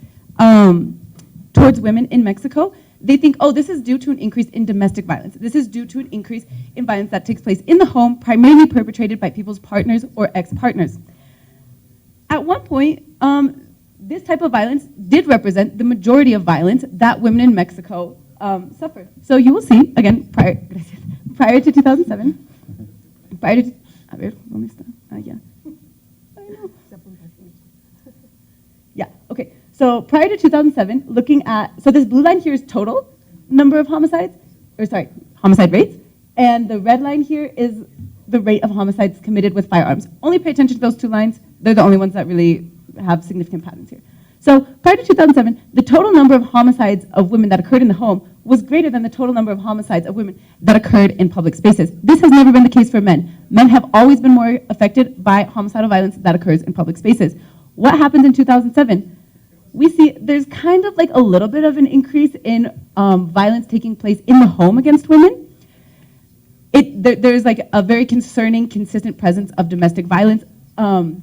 towards women in Mexico, they think, oh, this is due to an increase in domestic violence. This is due to an increase in violence that takes place in the home, primarily perpetrated by people's partners or ex-partners. At one point, this type of violence did represent the majority of violence that women in Mexico suffer. So you will see, again, prior to 2007, Yeah, okay. So prior to 2007, looking at, so this blue line here is total number of homicides, homicide rates, and the red line here is the rate of homicides committed with firearms. Only pay attention to those 2 lines. They're the only ones that really have significant patterns here. So prior to 2007, the total number of homicides of women that occurred in the home was greater than the total number of homicides of women that occurred in public spaces. This has never been the case for men. Men have always been more affected by homicidal violence that occurs in public spaces. What happened in 2007? We see there's kind of like a little bit of an increase in violence taking place in the home against women. There's like a very concerning, consistent presence of domestic violence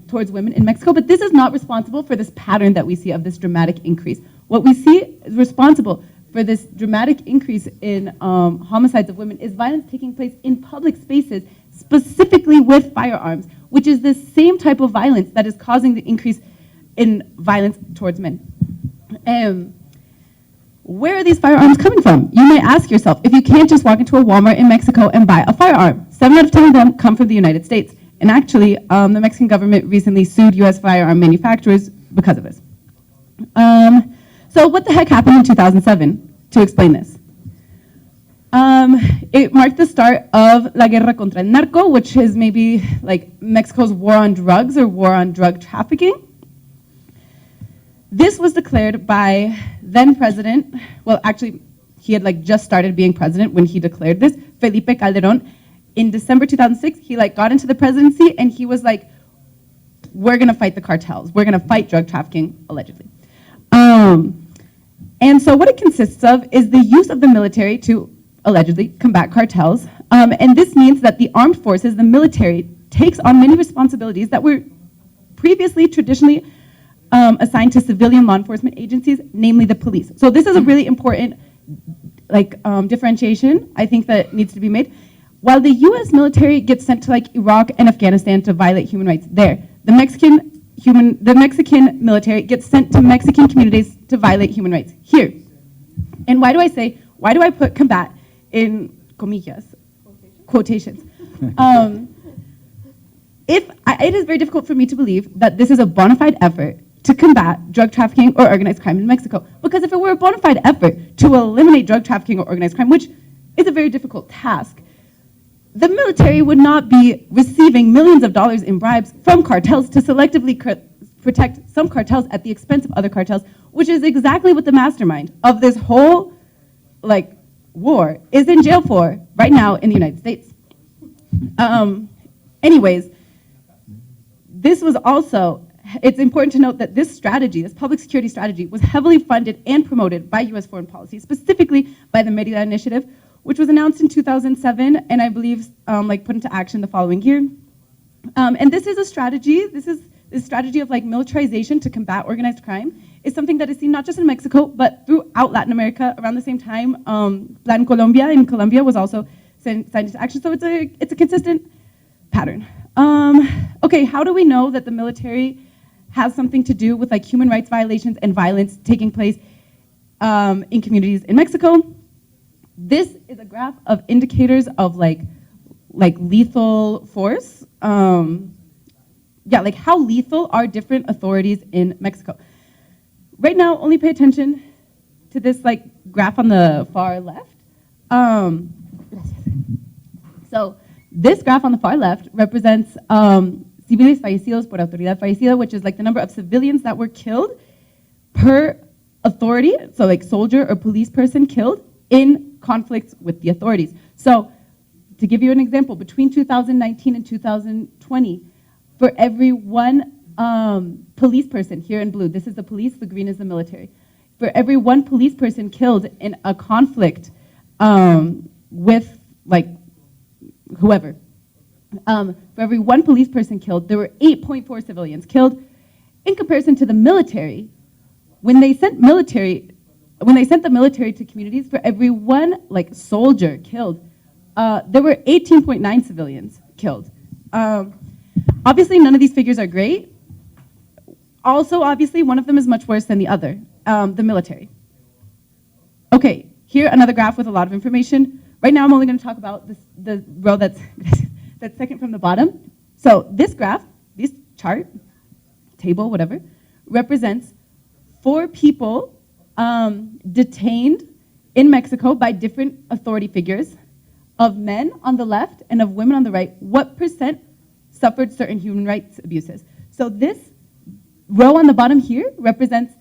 towards women in Mexico, but this is not responsible for this pattern that we see of this dramatic increase. What we see is responsible for this dramatic increase in homicides of women is violence taking place in public spaces, specifically with firearms, which is the same type of violence that is causing the increase in violence towards men. Where are these firearms coming from? You may ask yourself, if you can't just walk into a Walmart in Mexico and buy a firearm, 7 out of 10 of them come from the United States. And actually, the Mexican government recently sued US firearm manufacturers because of this. So what the heck happened in 2007 to explain this? It marked the start of La Guerra contra el Narco, which is maybe like Mexico's war on drugs or war on drug trafficking. This was declared by then president, well, actually, he had like just started being president when he declared this, Felipe Calderón. In December 2006, he like got into the presidency and he was like, we're gonna fight the cartels. We're gonna fight drug trafficking, allegedly. And so what it consists of is the use of the military to allegedly combat cartels. And this means that the armed forces, the military, takes on many responsibilities that were previously traditionally assigned to civilian law enforcement agencies, namely the police. So this is a really important differentiation, I think, that needs to be made. While the US military gets sent to like Iraq and Afghanistan to violate human rights there, the Mexican military gets sent to Mexican communities to violate human rights here. And why do I put combat in comillas, quotations? It is very difficult for me to believe that this is a bona fide effort to combat drug trafficking or organized crime in Mexico. Because if it were a bona fide effort to eliminate drug trafficking or organized crime, which is a very difficult task, the military would not be receiving millions of dollars in bribes from cartels to selectively protect some cartels at the expense of other cartels, which is exactly what the mastermind of this whole war is in jail for right now in the United States. Anyways, this was also, it's important to note that this strategy, this public security strategy, was heavily funded and promoted by US foreign policy, specifically by the Merida Initiative, which was announced in 2007 and I believe put into action the following year. And this is a strategy, this strategy of militarization to combat organized crime is something that is seen not just in Mexico, but throughout Latin America. Around the same time, Plan Colombia in Colombia was also signed into action. So it's a consistent pattern. Okay, how do we know that the military has something to do with like human rights violations and violence taking place in communities in Mexico? This is a graph of indicators of like lethal force. Like how lethal are different authorities in Mexico. Right now, only pay attention to this like graph on the far left. So this graph on the far left represents civiles fallecidos por autoridad fallecida, which is like the number of civilians that were killed per authority, so like soldier or police person killed in conflicts with the authorities. So to give you an example, between 2019 and 2020, for every one police person, here in blue, this is the police, the green is the military. For every one police person killed in a conflict with like whoever, for every one police person killed, there were 8.4 civilians killed. In comparison to the military, when they sent the military to communities, for every one like soldier killed, there were 18.9 civilians killed. Obviously, none of these figures are great. Also, obviously, one of them is much worse than the other, the military. Okay, here another graph with a lot of information. Right now, I'm only going to talk about the row that's second from the bottom. So this graph, this chart, table, whatever, represents 4 people detained in Mexico by different authority figures, of men on the left and of women on the right, what percent suffered certain human rights abuses. So this row on the bottom here represents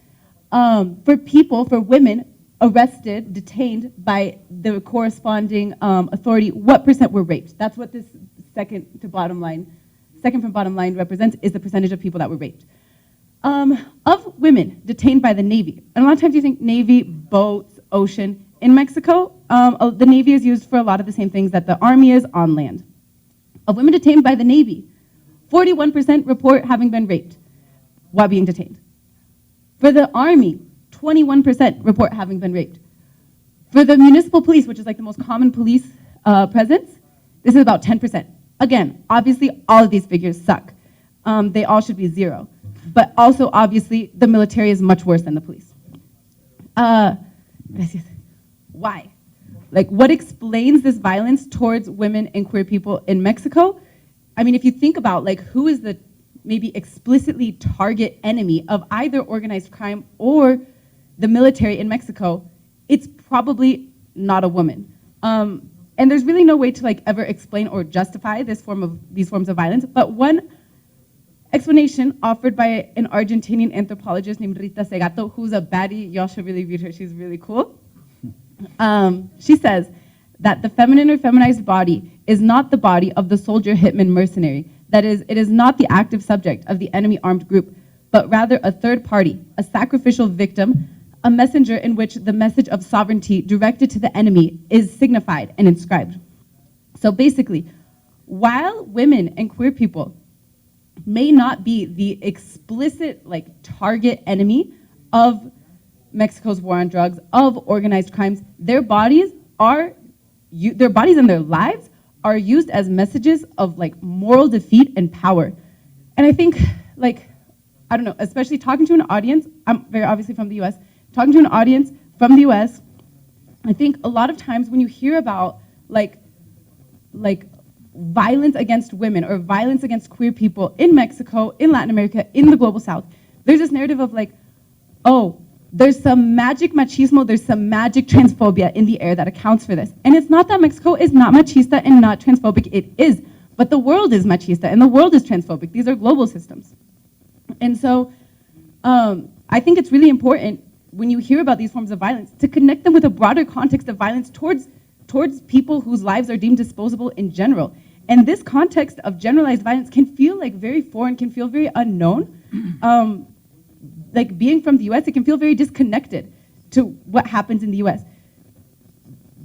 for women arrested, detained by the corresponding authority, what percent were raped. That's what this second from bottom line represents, is the percentage of people that were raped. Of women detained by the Navy, and a lot of times you think Navy, boats, ocean. In Mexico, the Navy is used for a lot of the same things that the Army is on land. Of women detained by the Navy, 41% report having been raped while being detained. For the Army, 21% report having been raped. For the municipal police, which is like the most common police presence, this is about 10%. Again, obviously, all of these figures suck. They all should be 0. But also, obviously, the military is much worse than the police. Why? Like, what explains this violence towards women and queer people in Mexico? I mean, if you think about, like, who is the maybe explicitly target enemy of either organized crime or the military in Mexico, it's probably not a woman. And there's really no way to, like, ever explain or justify these forms of violence. But one explanation offered by an Argentinian anthropologist named Rita Segato, who's a baddie, y'all should really read her, she's really cool. She says that the feminine or feminized body is not the body of the soldier, hitman, mercenary. That is, it is not the active subject of the enemy armed group, but rather a third party, a sacrificial victim, a messenger in which the message of sovereignty directed to the enemy is signified and inscribed. So basically, while women and queer people may not be the explicit like target enemy of Mexico's war on drugs, of organized crimes, their bodies and their lives are used as messages of like moral defeat and power. And I think, like, I don't know, especially talking to an audience, I'm very obviously from the US, talking to an audience from the US, I think a lot of times when you hear about like violence against women or violence against queer people in Mexico, in Latin America, in the global South, there's this narrative of like, oh, there's some magic machismo, there's some magic transphobia in the air that accounts for this. And it's not that Mexico is not machista and not transphobic, it is. But the world is machista and the world is transphobic. These are global systems. And so I think it's really important when you hear about these forms of violence to connect them with a broader context of violence towards people whose lives are deemed disposable in general. And this context of generalized violence can feel like very foreign, can feel very unknown. Like being from the US, it can feel very disconnected to what happens in the US.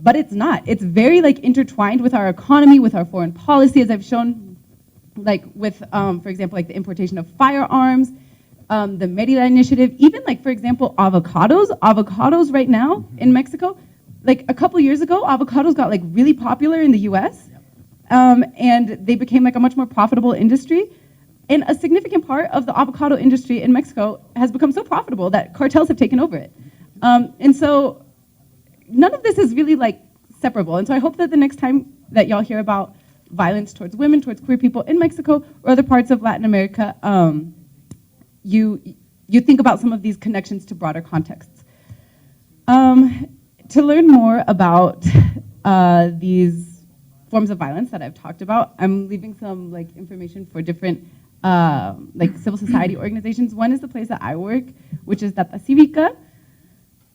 But it's not. It's very like intertwined with our economy, with our foreign policy, as I've shown, like with, for example, like the importation of firearms, the Merida Initiative, even like, for example, avocados. Avocados right now in Mexico, like a couple years ago, avocados got like really popular in the US. And they became like a much more profitable industry. And a significant part of the avocado industry in Mexico has become so profitable that cartels have taken over it. And so none of this is really like separable. And so I hope that the next time that y'all hear about violence towards women, towards queer people in Mexico or other parts of Latin America, you think about some of these connections to broader contexts. To learn more about these forms of violence that I've talked about, I'm leaving some like information for different like civil society organizations. One is the place that I work, which is Data Cívica.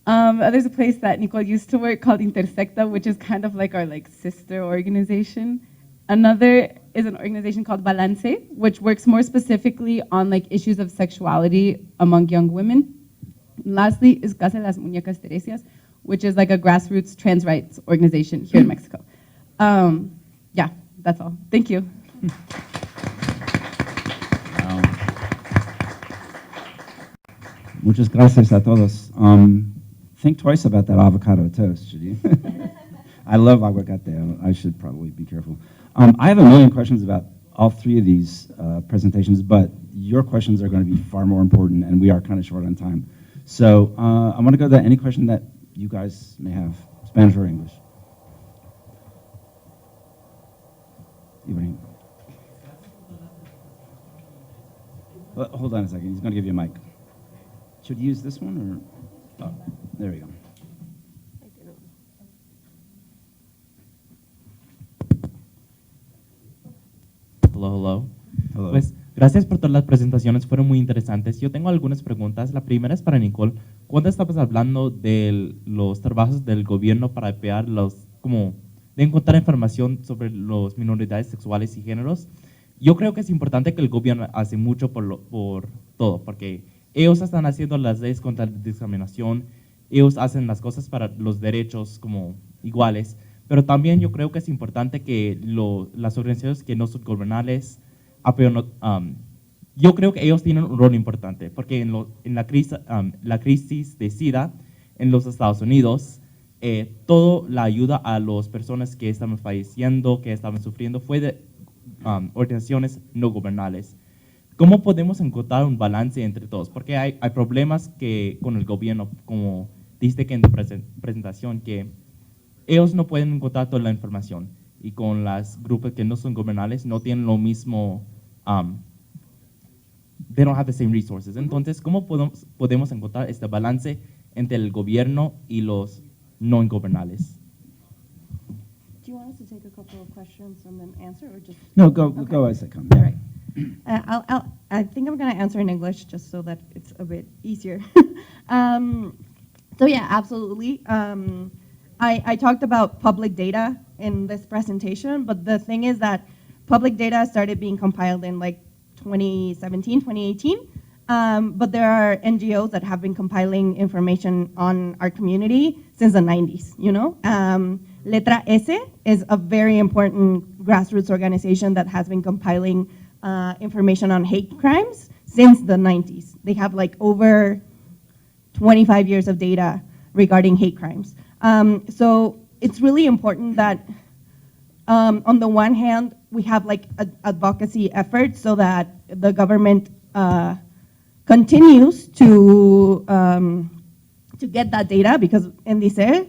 There's a place that Nicole used to work called Intersecta, which is kind of like our like sister organization. Another is an organization called Balance, which works more specifically on like issues of sexuality among young women. And lastly is Casa de las Muñecas Teresias, which is like a grassroots trans rights organization here in Mexico. Yeah, that's all. Thank you. Wow. Muchas gracias a todos. Think twice about that avocado toast, should you? I love aguacate. I should probably be careful. I have a million questions about all three of these presentations, but your questions are going to be far more important, and we are kind of short on time. So I want to go to any question that you guys may have, Spanish or English. Ibrahim. Hold on a second. He's going to give you a mic. Should you use this one or? Oh, there we go. Hello. Hello. Pues gracias por todas las presentaciones, fueron muy interesantes. Yo tengo algunas preguntas. La primera es para Nicole. Cuando estabas hablando de los trabajos del gobierno para apoyar de encontrar información sobre las minoridades sexuales y géneros, yo creo que es importante que el gobierno hace mucho por todo, porque ellos están haciendo las leyes contra la discriminación, ellos hacen las cosas para los derechos como iguales, pero también yo creo que es importante que las organizaciones que no son gubernamentales apoyen. Yo creo que ellos tienen un rol importante, porque en la crisis de SIDA en los Estados Unidos, toda la ayuda a las personas que estaban falleciendo, que estaban sufriendo, fue de organizaciones no gubernamentales. ¿Cómo podemos encontrar un balance entre todos? Porque hay problemas con el gobierno, como dijiste que en tu presentación, que ellos no pueden encontrar toda la información, y con los grupos que no son gubernamentales no tienen lo mismo, they don't have the same resources. Entonces, ¿cómo podemos encontrar este balance entre el gobierno y los no gubernamentales? Do you want us to take a couple of questions and then answer, or just? No, go Okay. go as they come. All right. I think I'm going to answer in English just so that it's a bit easier. So yeah, absolutely. I talked about public data in this presentation, but the thing is that public data started being compiled in like 2017, 2018. But there are NGOs that have been compiling information on our community since the 90s, you know? Letra S is a very important grassroots organization that has been compiling information on hate crimes since the 90s. They have like over 25 years of data regarding hate crimes. So it's really important that on the one hand, we have like advocacy efforts so that the government continues to get that data, because Endice,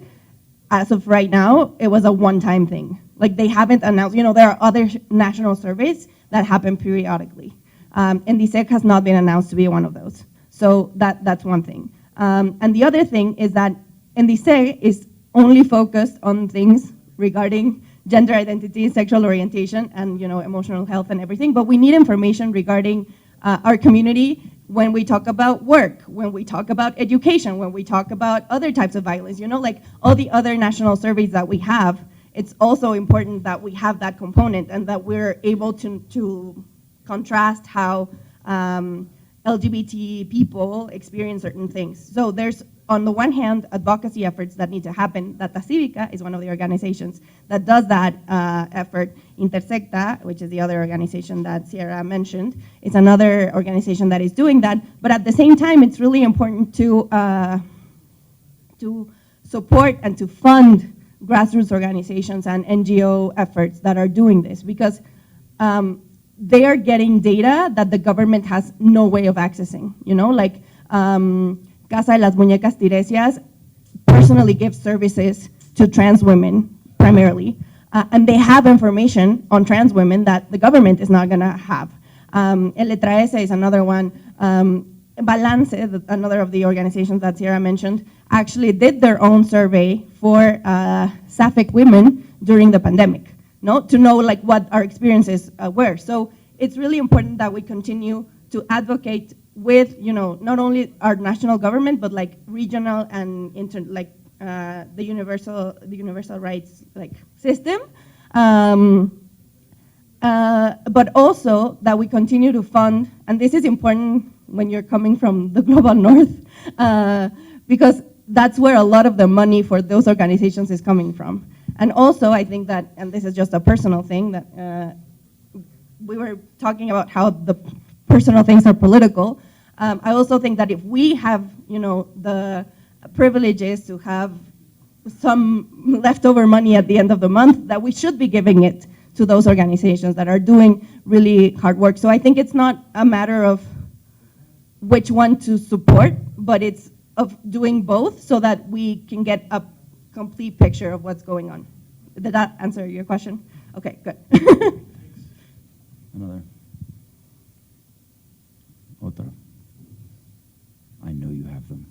as of right now, it was a one-time thing. Like they haven't announced, you know, there are other national surveys that happen periodically. Endice has not been announced to be one of those. So that's one thing. And the other thing is that Endice is only focused on things regarding gender identity, sexual orientation, and emotional health and everything. But we need information regarding our community when we talk about work, when we talk about education, when we talk about other types of violence. Like all the other national surveys that we have, it's also important that we have that component and that we're able to contrast how LGBT people experience certain things. So there's on the one hand, advocacy efforts that need to happen. Data Cívica is one of the organizations that does that effort. Intersecta, which is the other organization that Sierra mentioned, is another organization that is doing that. But at the same time, it's really important to support and to fund grassroots organizations and NGO efforts that are doing this, because they are getting data that the government has no way of accessing, you know, like Casa de las Muñecas Tiresias personally gives services to trans women primarily, and they have information on trans women that the government is not gonna have. El Letra S is another one. Balance, another of the organizations that Sierra mentioned, actually did their own survey for Sapphic women during the pandemic, no, to know like what our experiences were. So it's really important that we continue to advocate with, you know, not only our national government, but like regional and the universal rights like system, but also that we continue to fund, and this is important when you're coming from the global north, because that's where a lot of the money for those organizations is coming from. And also, I think that, and this is just a personal thing, that we were talking about how the personal things are political. I also think that if we have, you know, the privileges to have some leftover money at the end of the month, that we should be giving it to those organizations that are doing really hard work. So I think it's not a matter of which one to support, but it's of doing both so that we can get a complete picture of what's going on. Did that answer your question? Okay, good. Another. Otra. I know you have them.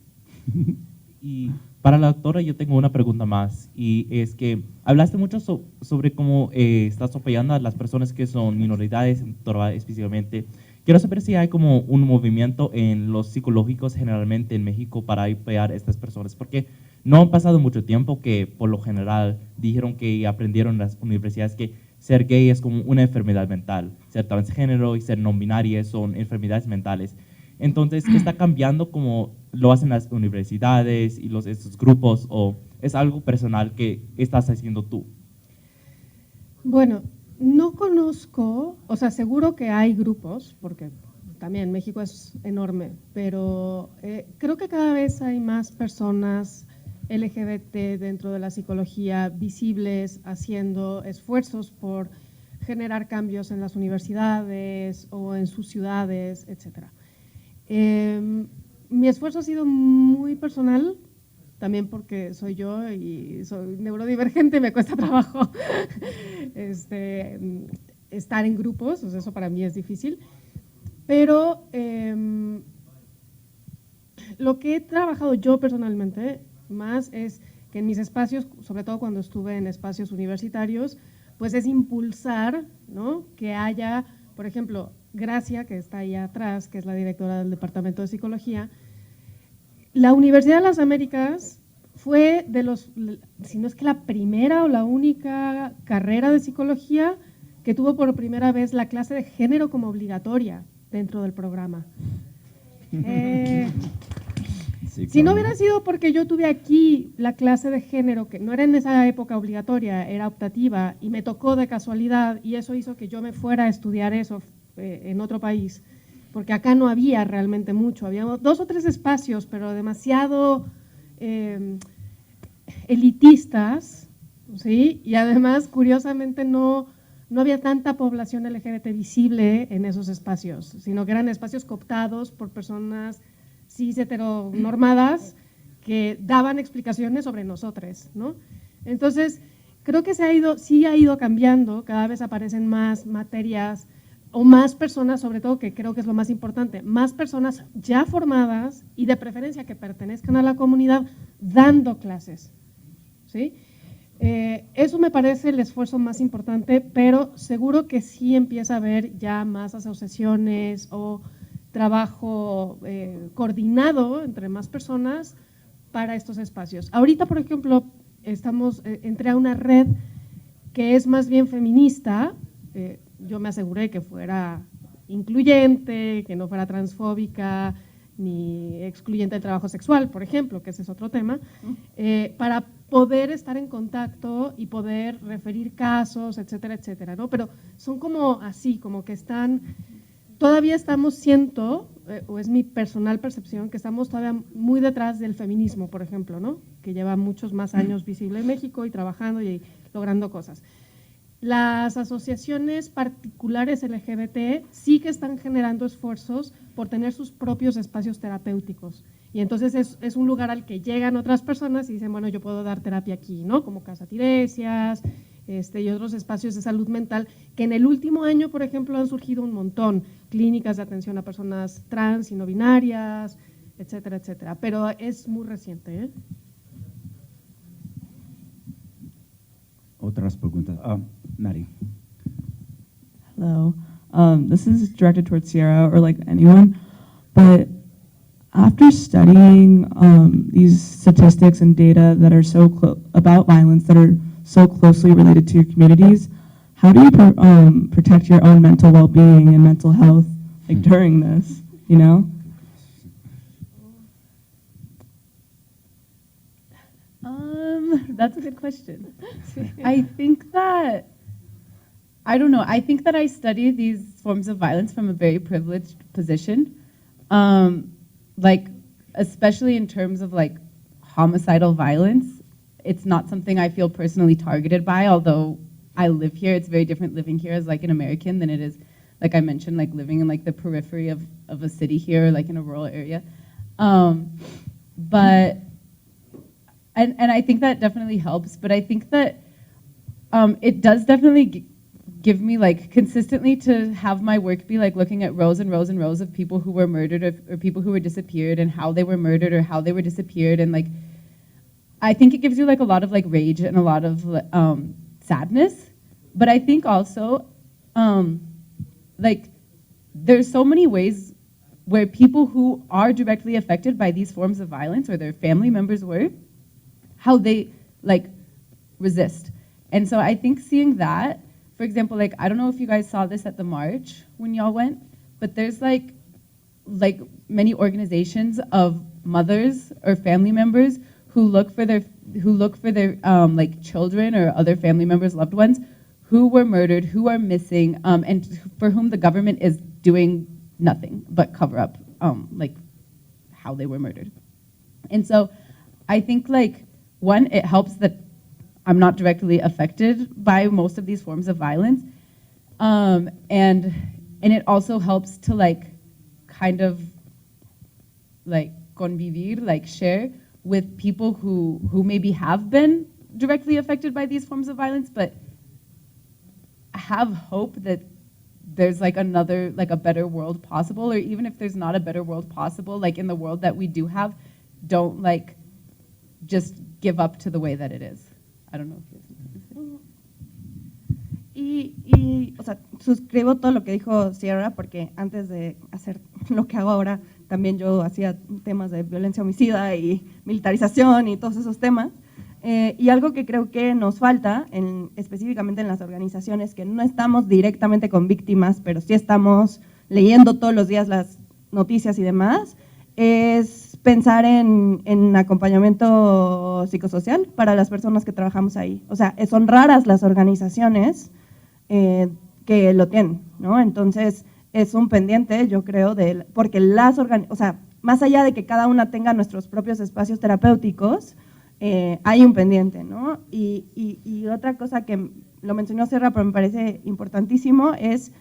Y para la doctora yo tengo una pregunta más, y es que hablaste mucho sobre cómo estás apoyando a las personas que son minoridades, en Torba específicamente. Quiero saber si hay como un movimiento en los psicológicos generalmente en México para apoyar a estas personas, porque no han pasado mucho tiempo que por lo general dijeron que aprendieron en las universidades que ser gay es como una enfermedad mental, ser transgénero y ser no binario son enfermedades mentales. Entonces, ¿está cambiando como lo hacen las universidades y estos grupos, o es algo personal que estás haciendo tú? Bueno, no conozco, o sea, seguro que hay grupos, porque también México es enorme, pero creo que cada vez hay más personas LGBT dentro de la psicología visibles, haciendo esfuerzos por generar cambios en las universidades o en sus ciudades, etcétera. Mi esfuerzo ha sido muy personal, también porque soy yo y soy neurodivergente, me cuesta trabajo estar en grupos, o sea, eso para mí es difícil, pero lo que he trabajado yo personalmente más es que en mis espacios, sobre todo cuando estuve en espacios universitarios, pues es impulsar, ¿no?, que haya, por ejemplo, Gracia, que está ahí atrás, que es la directora del Departamento de Psicología. La Universidad de las Américas fue de los, si no es que la primera o la única carrera de psicología que tuvo por primera vez la clase de género como obligatoria dentro del programa. Sí, Si no claro. hubiera sido porque yo tuve aquí la clase de género, que no era en esa época obligatoria, era optativa, y me tocó de casualidad, y eso hizo que yo me fuera a estudiar eso en otro país, porque acá no había realmente mucho, había 2 o 3 espacios, pero demasiado elitistas, ¿sí? Y además, curiosamente, no había tanta población LGBT visible en esos espacios, sino que eran espacios cooptados por personas cis heteronormadas que daban explicaciones sobre nosotros, ¿no? Entonces, creo que sí ha ido cambiando, cada vez aparecen más materias o más personas, sobre todo, que creo que es lo más importante, más personas ya formadas y de preferencia que pertenezcan a la comunidad dando clases, ¿sí? Eso me parece el esfuerzo más importante, pero seguro que sí empieza a haber ya más asociaciones o trabajo coordinado entre más personas para estos espacios. Ahorita, por ejemplo, entré a una red que es más bien feminista. Yo me aseguré que fuera incluyente, que no fuera transfóbica, ni excluyente del trabajo sexual, por ejemplo, que ese es otro tema, para poder estar en contacto y poder referir casos, etcétera, etcétera, ¿no? Pero son como así, como que todavía estamos, siento, o es mi personal percepción, que estamos todavía muy detrás del feminismo, por ejemplo, ¿no? Que lleva muchos más años visible en México y trabajando y logrando cosas. Las asociaciones particulares LGBT sí que están generando esfuerzos por tener sus propios espacios terapéuticos. Y entonces es un lugar al que llegan otras personas y dicen, bueno, yo puedo dar terapia aquí, ¿no? Como Casa Tiresias y otros espacios de salud mental, que en el último año, por ejemplo, han surgido un montón. Clínicas de atención a personas trans y no binarias, etcétera, etcétera. Pero es muy reciente, ¿eh? Otras preguntas. Maddie. Hello. This is directed towards Sierra or like anyone, but after studying these statistics and data that are so about violence that are so closely related to your communities, how do you protect your own mental well-being and mental health like during this, you know? That's a good question. I think that, I don't know, I think that I study these forms of violence from a very privileged position. Like, especially in terms of like homicidal violence, it's not something I feel personally targeted by, although I live here. It's very different living here as like an American than it is, like I mentioned, like living in like the periphery of a city here, like in a rural area. But and I think that definitely helps, but I think that it does definitely give me like consistently to have my work be like looking at rows and rows and rows of people who were murdered or people who were disappeared and how they were murdered or how they were disappeared, and like I think it gives you like a lot of like rage and a lot of sadness, but I think also like there's so many ways where people who are directly affected by these forms of violence or their family members were, how they like resist. And so I think seeing that, for example, like I don't know if you guys saw this at the march when y'all went, but there's like many organizations of mothers or family members who look for their like children or other family members, loved ones who were murdered, who are missing, and for whom the government is doing nothing but cover up like how they were murdered. And so I think like one, it helps that I'm not directly affected by most of these forms of violence, and it also helps to like kind of like convivir, like share with people who maybe have been directly affected by these forms of violence, but have hope that there's like another, like a better world possible, or even if there's not a better world possible, like in the world that we do have, don't like just give up to the way that it is. I don't know if you have something to say. O sea, suscribo todo lo que dijo Sierra, porque antes de hacer lo que hago ahora, también yo hacía temas de violencia homicida y militarización y todos esos temas. Y algo que creo que nos falta, específicamente en las organizaciones, que no estamos directamente con víctimas, pero sí estamos leyendo todos los días las noticias y demás, es pensar en acompañamiento psicosocial para las personas que trabajamos ahí. O sea, son raras las organizaciones que lo tienen, ¿no? Entonces, es un pendiente, yo creo, porque o sea, más allá de que cada una tenga nuestros propios espacios terapéuticos, hay un pendiente, ¿no? Y otra cosa que lo mencionó Sierra, pero me parece importantísimo, es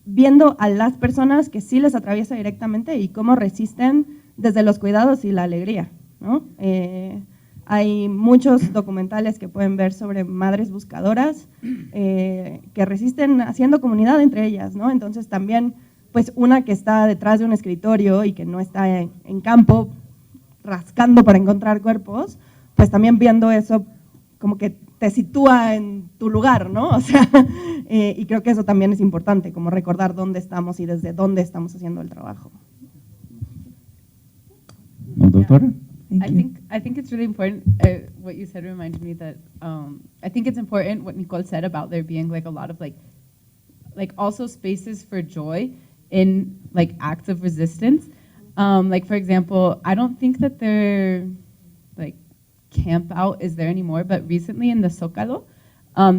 viendo a las personas que sí les atraviesa directamente y cómo resisten desde los cuidados y la alegría, ¿no? Hay muchos documentales que pueden ver sobre madres buscadoras que resisten haciendo comunidad entre ellas, ¿no? Entonces también, pues una que está detrás de un escritorio y que no está en campo rascando para encontrar cuerpos, pues también viendo eso como que te sitúa en tu lugar, ¿no? O sea, y creo que eso también es importante, como recordar dónde estamos y desde dónde estamos haciendo el trabajo. No, doctora? I think it's really important. What you said reminded me that I think it's important what Nicole said about there being like a lot of like also spaces for joy in like acts of resistance. Like for example, I don't think that their like camp out is there anymore, but recently in the Zócalo,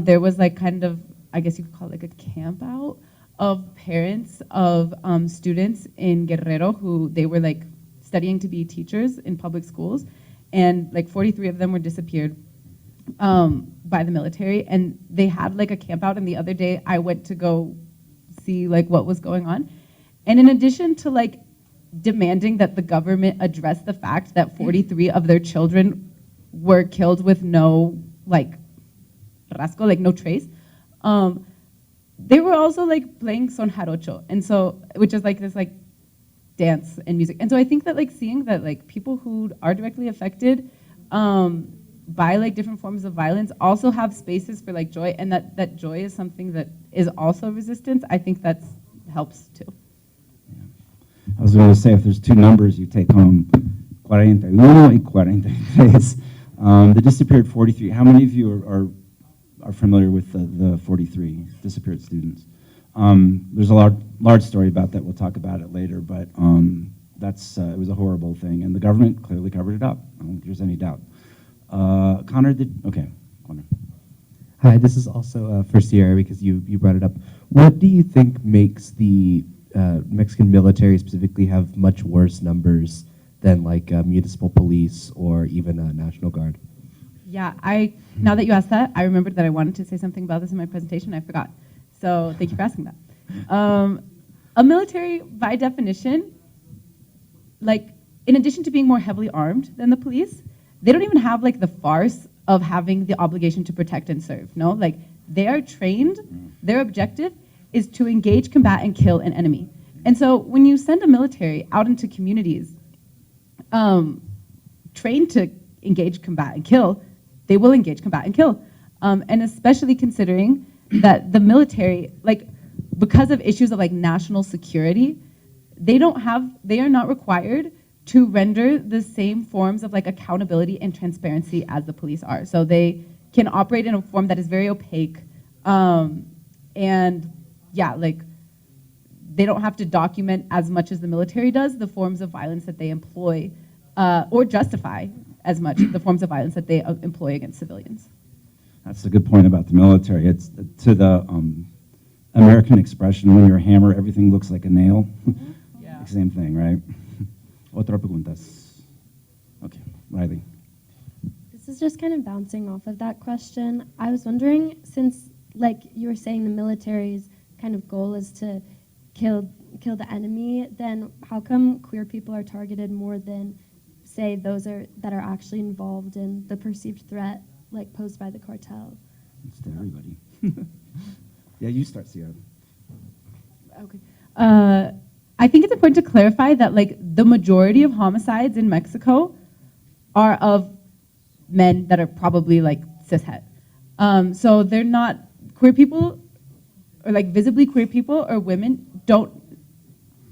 there was like kind of, I guess you could call it like a camp out of parents of students in Guerrero who they were like studying to be teachers in public schools, and like 43 of them were disappeared by the military, and they had like a camp out, and the other day I went to go see like what was going on, and in addition to like demanding that the government address the fact that 43 of their children were killed with no like rasgo, like no trace, they were also like playing son jarocho, and so, which is like this like dance and music. And so I think that like seeing that like people who are directly affected by like different forms of violence also have spaces for like joy, and that joy is something that is also resistance, I think that helps too. I was going to say, if there's two numbers you take home, 41 y 43, the disappeared 43, how many of you are familiar with the 43 disappeared students? There's a large story about that. We'll talk about it later, but it was a horrible thing, and the government clearly covered it up. I don't think there's any doubt. Connor okay, Connor. Hi, this is also for Sierra because you brought it up. What do you think makes the Mexican military specifically have much worse numbers than like municipal police or even National Guard? Yeah, now that you asked that, I remembered that I wanted to say something about this in my presentation. I forgot. So thank you for asking that. A military, by definition, like in addition to being more heavily armed than the police, they don't even have like the farce of having the obligation to protect and serve. No, like they are trained. Their objective is to engage, combat, and kill an enemy. And so when you send a military out into communities trained to engage, combat, and kill, they will engage, combat, and kill. And especially considering that the military, like because of issues of like national security, they are not required to render the same forms of like accountability and transparency as the police are. So they can operate in a form that is very opaque. And yeah, like they don't have to document as much as the military does the forms of violence that they employ or justify as much the forms of violence that they employ against civilians. That's a good point about the military. It's to the American expression, when you're a hammer, everything looks like a nail. Yeah. Same thing, right? Otra preguntas. Okay, Riley. This is just kind of bouncing off of that question. I was wondering, since like you were saying the military's kind of goal is to kill the enemy, then how come queer people are targeted more than, say, those that are actually involved in the perceived threat like posed by the cartel? It's to everybody. Yeah, you start, Sierra. Okay. I think it's important to clarify that like the majority of homicides in Mexico are of men that are probably like cishet. So they're not queer people, or like visibly queer people or women don't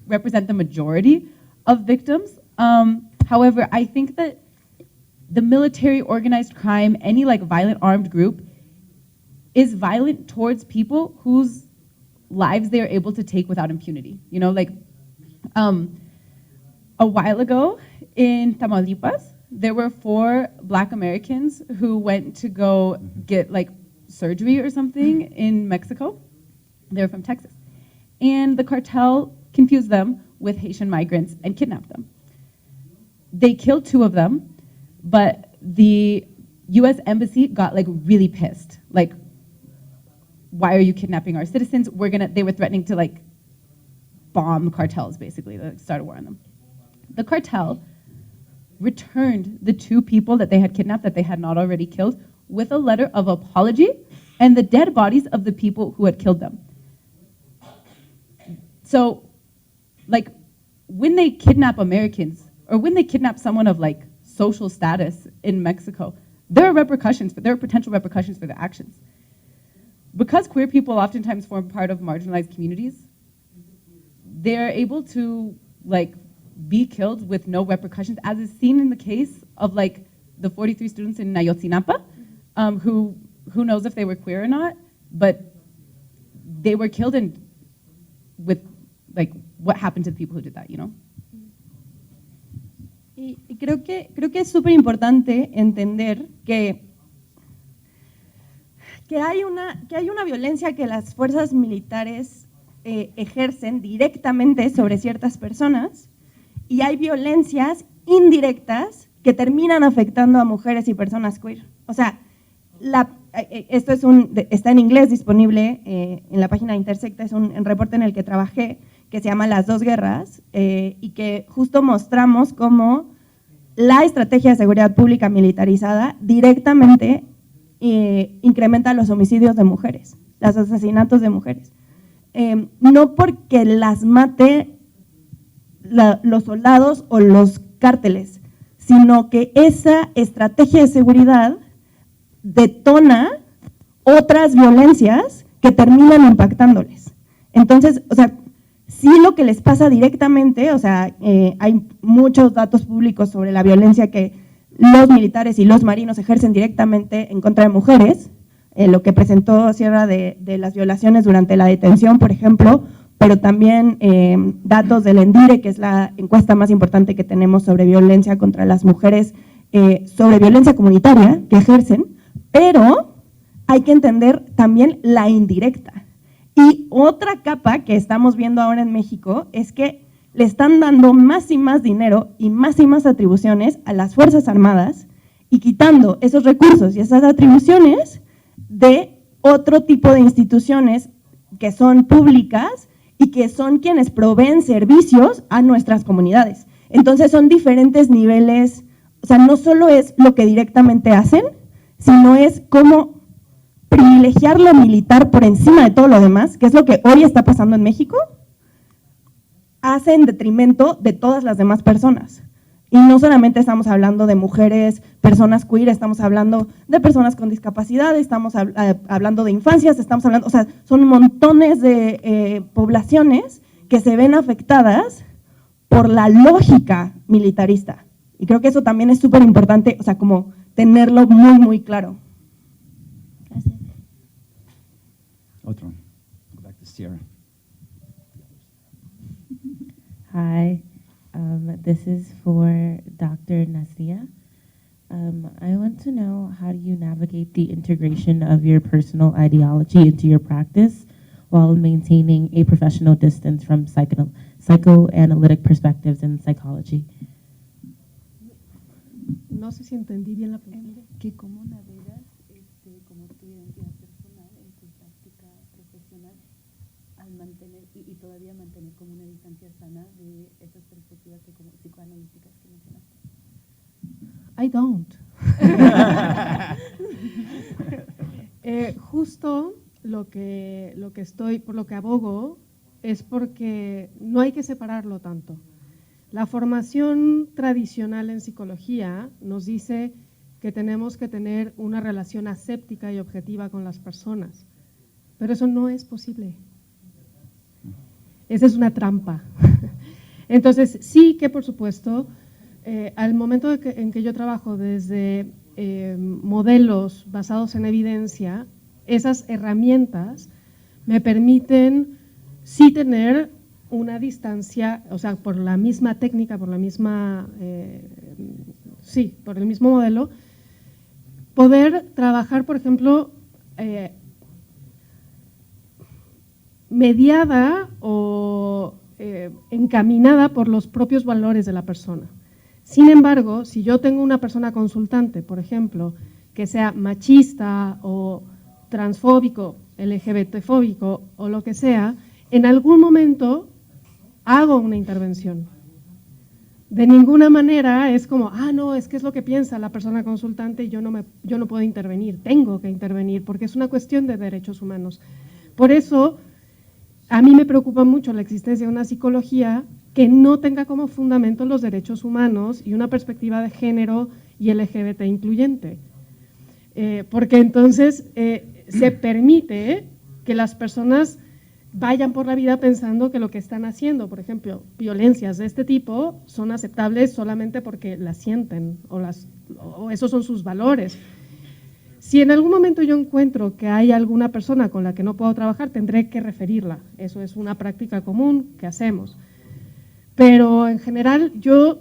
represent the majority of victims. However, I think that the military, organized crime, any like violent armed group is violent towards people whose lives they are able to take without impunity. You know, like a while ago in Tamaulipas, there were 4 Black Americans who went to go get like surgery or something in Mexico. They're from Texas. And the cartel confused them with Haitian migrants and kidnapped them. They killed 2 of them, but the US Embassy got like really pissed. Like, why are you kidnapping our citizens? They were threatening to like bomb cartels, basically, to start a war on them. The cartel returned the 2 people that they had kidnapped, that they had not already killed, with a letter of apology and the dead bodies of the people who had killed them. So, like, when they kidnap Americans, or when they kidnap someone of like social status in Mexico, there are potential repercussions for their actions. Because queer people oftentimes form part of marginalized communities, they're able to like be killed with no repercussions, as is seen in the case of like the 43 students in Ayotzinapa, who knows if they were queer or not, but they were killed with like, what happened to the people who did that, you know? Y creo que es súper importante entender que hay una violencia que las fuerzas militares ejercen directamente sobre ciertas personas y hay violencias indirectas que terminan afectando a mujeres y personas queer. O sea, esto está en inglés disponible en la página de Intersecta, es un reporte en el que trabajé que se llama Las dos guerras y que justo mostramos cómo la estrategia de seguridad pública militarizada directamente incrementa los homicidios de mujeres, los asesinatos de mujeres. No porque las mate los soldados o los cárteles, sino que esa estrategia de seguridad detona otras violencias que terminan impactándoles. Entonces, o sea, sí lo que les pasa directamente, o sea, hay muchos datos públicos sobre la violencia que los militares y los marinos ejercen directamente en contra de mujeres, lo que presentó Sierra de las violaciones durante la detención, por ejemplo, pero también datos del ENDIRE, que es la encuesta más importante que tenemos sobre violencia contra las mujeres, sobre violencia comunitaria que ejercen, pero hay que entender también la indirecta. Y otra capa que estamos viendo ahora en México es que le están dando más y más dinero y más atribuciones a las Fuerzas Armadas y quitando esos recursos y esas atribuciones de otro tipo de instituciones que son públicas y que son quienes proveen servicios a nuestras comunidades. Entonces son diferentes niveles, o sea, no solo es lo que directamente hacen, sino es cómo privilegiar lo militar por encima de todo lo demás, que es lo que hoy está pasando en México, hace en detrimento de todas las demás personas. Y no solamente estamos hablando de mujeres, personas queer, estamos hablando de personas con discapacidad, estamos hablando de infancias, estamos hablando, o sea, son montones de poblaciones que se ven afectadas por la lógica militarista. Y creo que eso también es súper importante, o sea, como tenerlo muy, muy claro. Gracias. Otro. Go back to Sierra. Hi, this is for Dr. Nasria. I want to know, how do you navigate the integration of your personal ideology into your practice while maintaining a professional distance from psychoanalytic perspectives in psychology? No sé si entendí bien la pregunta. Que cómo navegas como tu identidad personal en tu práctica profesional al mantener y todavía mantener como una distancia sana de esas perspectivas como psicoanalíticas que mencionaste. I don't. Justo por lo que abogo es porque no hay que separarlo tanto. La formación tradicional en psicología nos dice que tenemos que tener una relación aséptica y objetiva con las personas, pero eso no es posible. Esa es una trampa. Entonces, sí que, por supuesto, al momento en que yo trabajo desde modelos basados en evidencia, esas herramientas me permiten sí tener una distancia, o sea, por la misma técnica, por el mismo modelo, poder trabajar, por ejemplo, mediada o encaminada por los propios valores de la persona. Sin embargo, si yo tengo una persona consultante, por ejemplo, que sea machista o transfóbico, LGBTfóbico o lo que sea, en algún momento hago una intervención. De ninguna manera es como, no, es que es lo que piensa la persona consultante y yo no puedo intervenir. Tengo que intervenir porque es una cuestión de derechos humanos. Por eso, a mí me preocupa mucho la existencia de una psicología que no tenga como fundamento los derechos humanos y una perspectiva de género y LGBT incluyente. Porque entonces se permite que las personas vayan por la vida pensando que lo que están haciendo, por ejemplo, violencias de este tipo, son aceptables solamente porque las sienten o esos son sus valores. Si en algún momento yo encuentro que hay alguna persona con la que no puedo trabajar, tendré que referirla. Eso es una práctica común que hacemos. Pero en general yo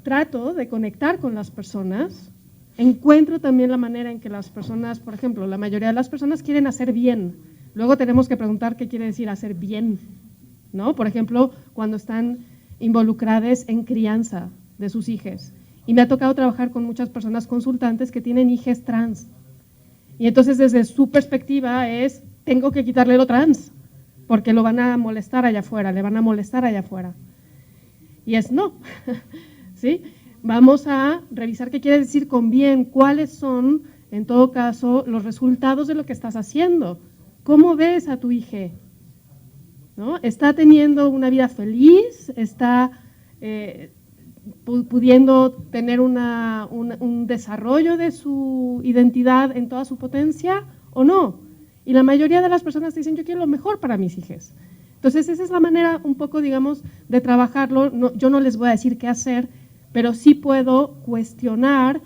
trato de conectar con las personas, encuentro también la manera en que las personas, por ejemplo, la mayoría de las personas quieren hacer bien. Luego tenemos que preguntar qué quiere decir hacer bien, ¿no? Por ejemplo, cuando están involucradas en crianza de sus hijos. Y me ha tocado trabajar con muchas personas consultantes que tienen hijos trans. Y entonces desde su perspectiva es, tengo que quitarle lo trans, porque lo van a molestar allá afuera, le van a molestar allá afuera. Y es no, ¿sí? Vamos a revisar qué quiere decir con bien, cuáles son, en todo caso, los resultados de lo que estás haciendo. ¿Cómo ves a tu hija? ¿No? ¿Está teniendo una vida feliz? ¿Está pudiendo tener un desarrollo de su identidad en toda su potencia o no? Y la mayoría de las personas dicen, yo quiero lo mejor para mis hijas. Entonces, esa es la manera un poco, digamos, de trabajarlo. No, yo no les voy a decir qué hacer, pero sí puedo cuestionar,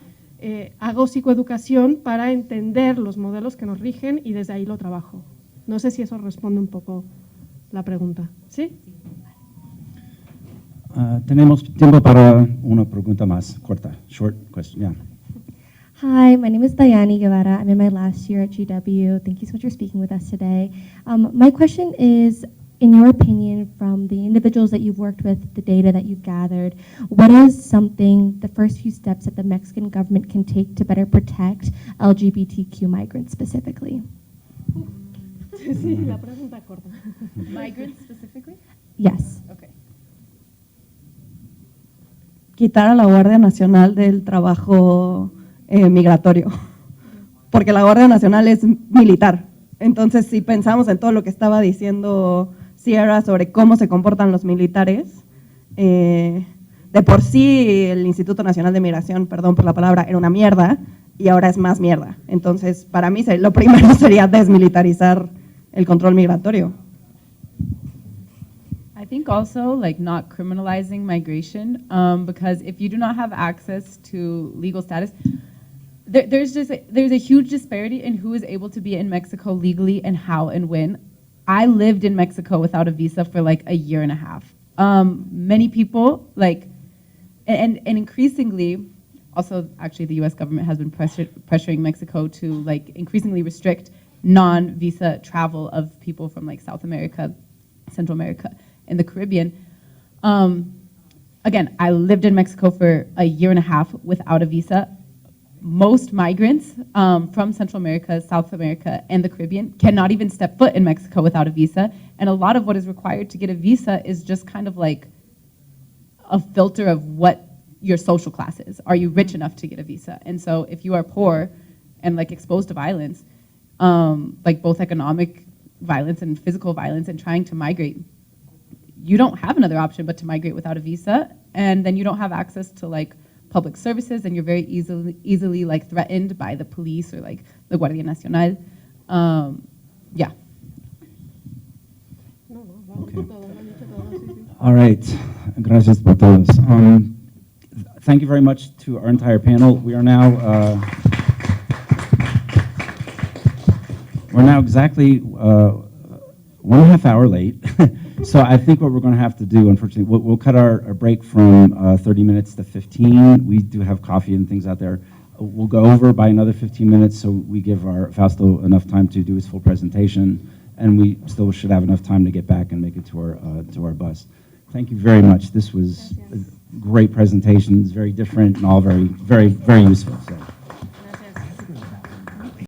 hago psicoeducación para entender los modelos que nos rigen y desde ahí lo trabajo. No sé si eso responde un poco la pregunta. ¿Sí? Tenemos tiempo para una pregunta más corta, short question, yeah. Hi, my name is Dayani Guevara. I'm in my last year at GW. Thank you so much for speaking with us today. My question is, in your opinion, from the individuals that you've worked with, the data that you've gathered, what is something, the first few steps that the Mexican government can take to better protect LGBTQ migrants specifically? Sí, la pregunta corta. Migrants specifically? Yes. Okay. Quitar a la Guardia Nacional del trabajo migratorio, porque la Guardia Nacional es militar. Entonces, si pensamos en todo lo que estaba diciendo Sierra sobre cómo se comportan los militares, de por sí el Instituto Nacional de Migración, perdón por la palabra, era una mierda y ahora es más mierda. Entonces, para mí lo primero sería desmilitarizar el control migratorio. I think also like not criminalizing migration, because if you do not have access to legal status, there's a huge disparity in who is able to be in Mexico legally and how and when. I lived in Mexico without a visa for like a year and a half. Many people like, and increasingly, also actually the U.S. government has been pressuring Mexico to like increasingly restrict non-visa travel of people from like South America, Central America, and the Caribbean. Again, I lived in Mexico for a year and a half without a visa. Most migrants from Central America, South America, and the Caribbean cannot even step foot in Mexico without a visa. And a lot of what is required to get a visa is just kind of like a filter of what your social class is. Are you rich enough to get a visa? And so if you are poor and like exposed to violence, like both economic violence and physical violence and trying to migrate, you don't have another option but to migrate without a visa. And then you don't have access to like public services, and you're very easily like threatened by the police or like the Guardia Nacional. Yeah. Okay. All right. Gracias por todos. Thank you very much to our entire panel. We are now exactly 1.5 hours late. So I think what we're going to have to do, unfortunately, we'll cut our break from 30 minutes to 15. We do have coffee and things out there. We'll go over by another 15 minutes, so we give our Fausto enough time to do his full presentation, and we still should have enough time to get back and make it to our bus. Thank you very much. This was a great presentation. It's very different and all very, very, very useful. So.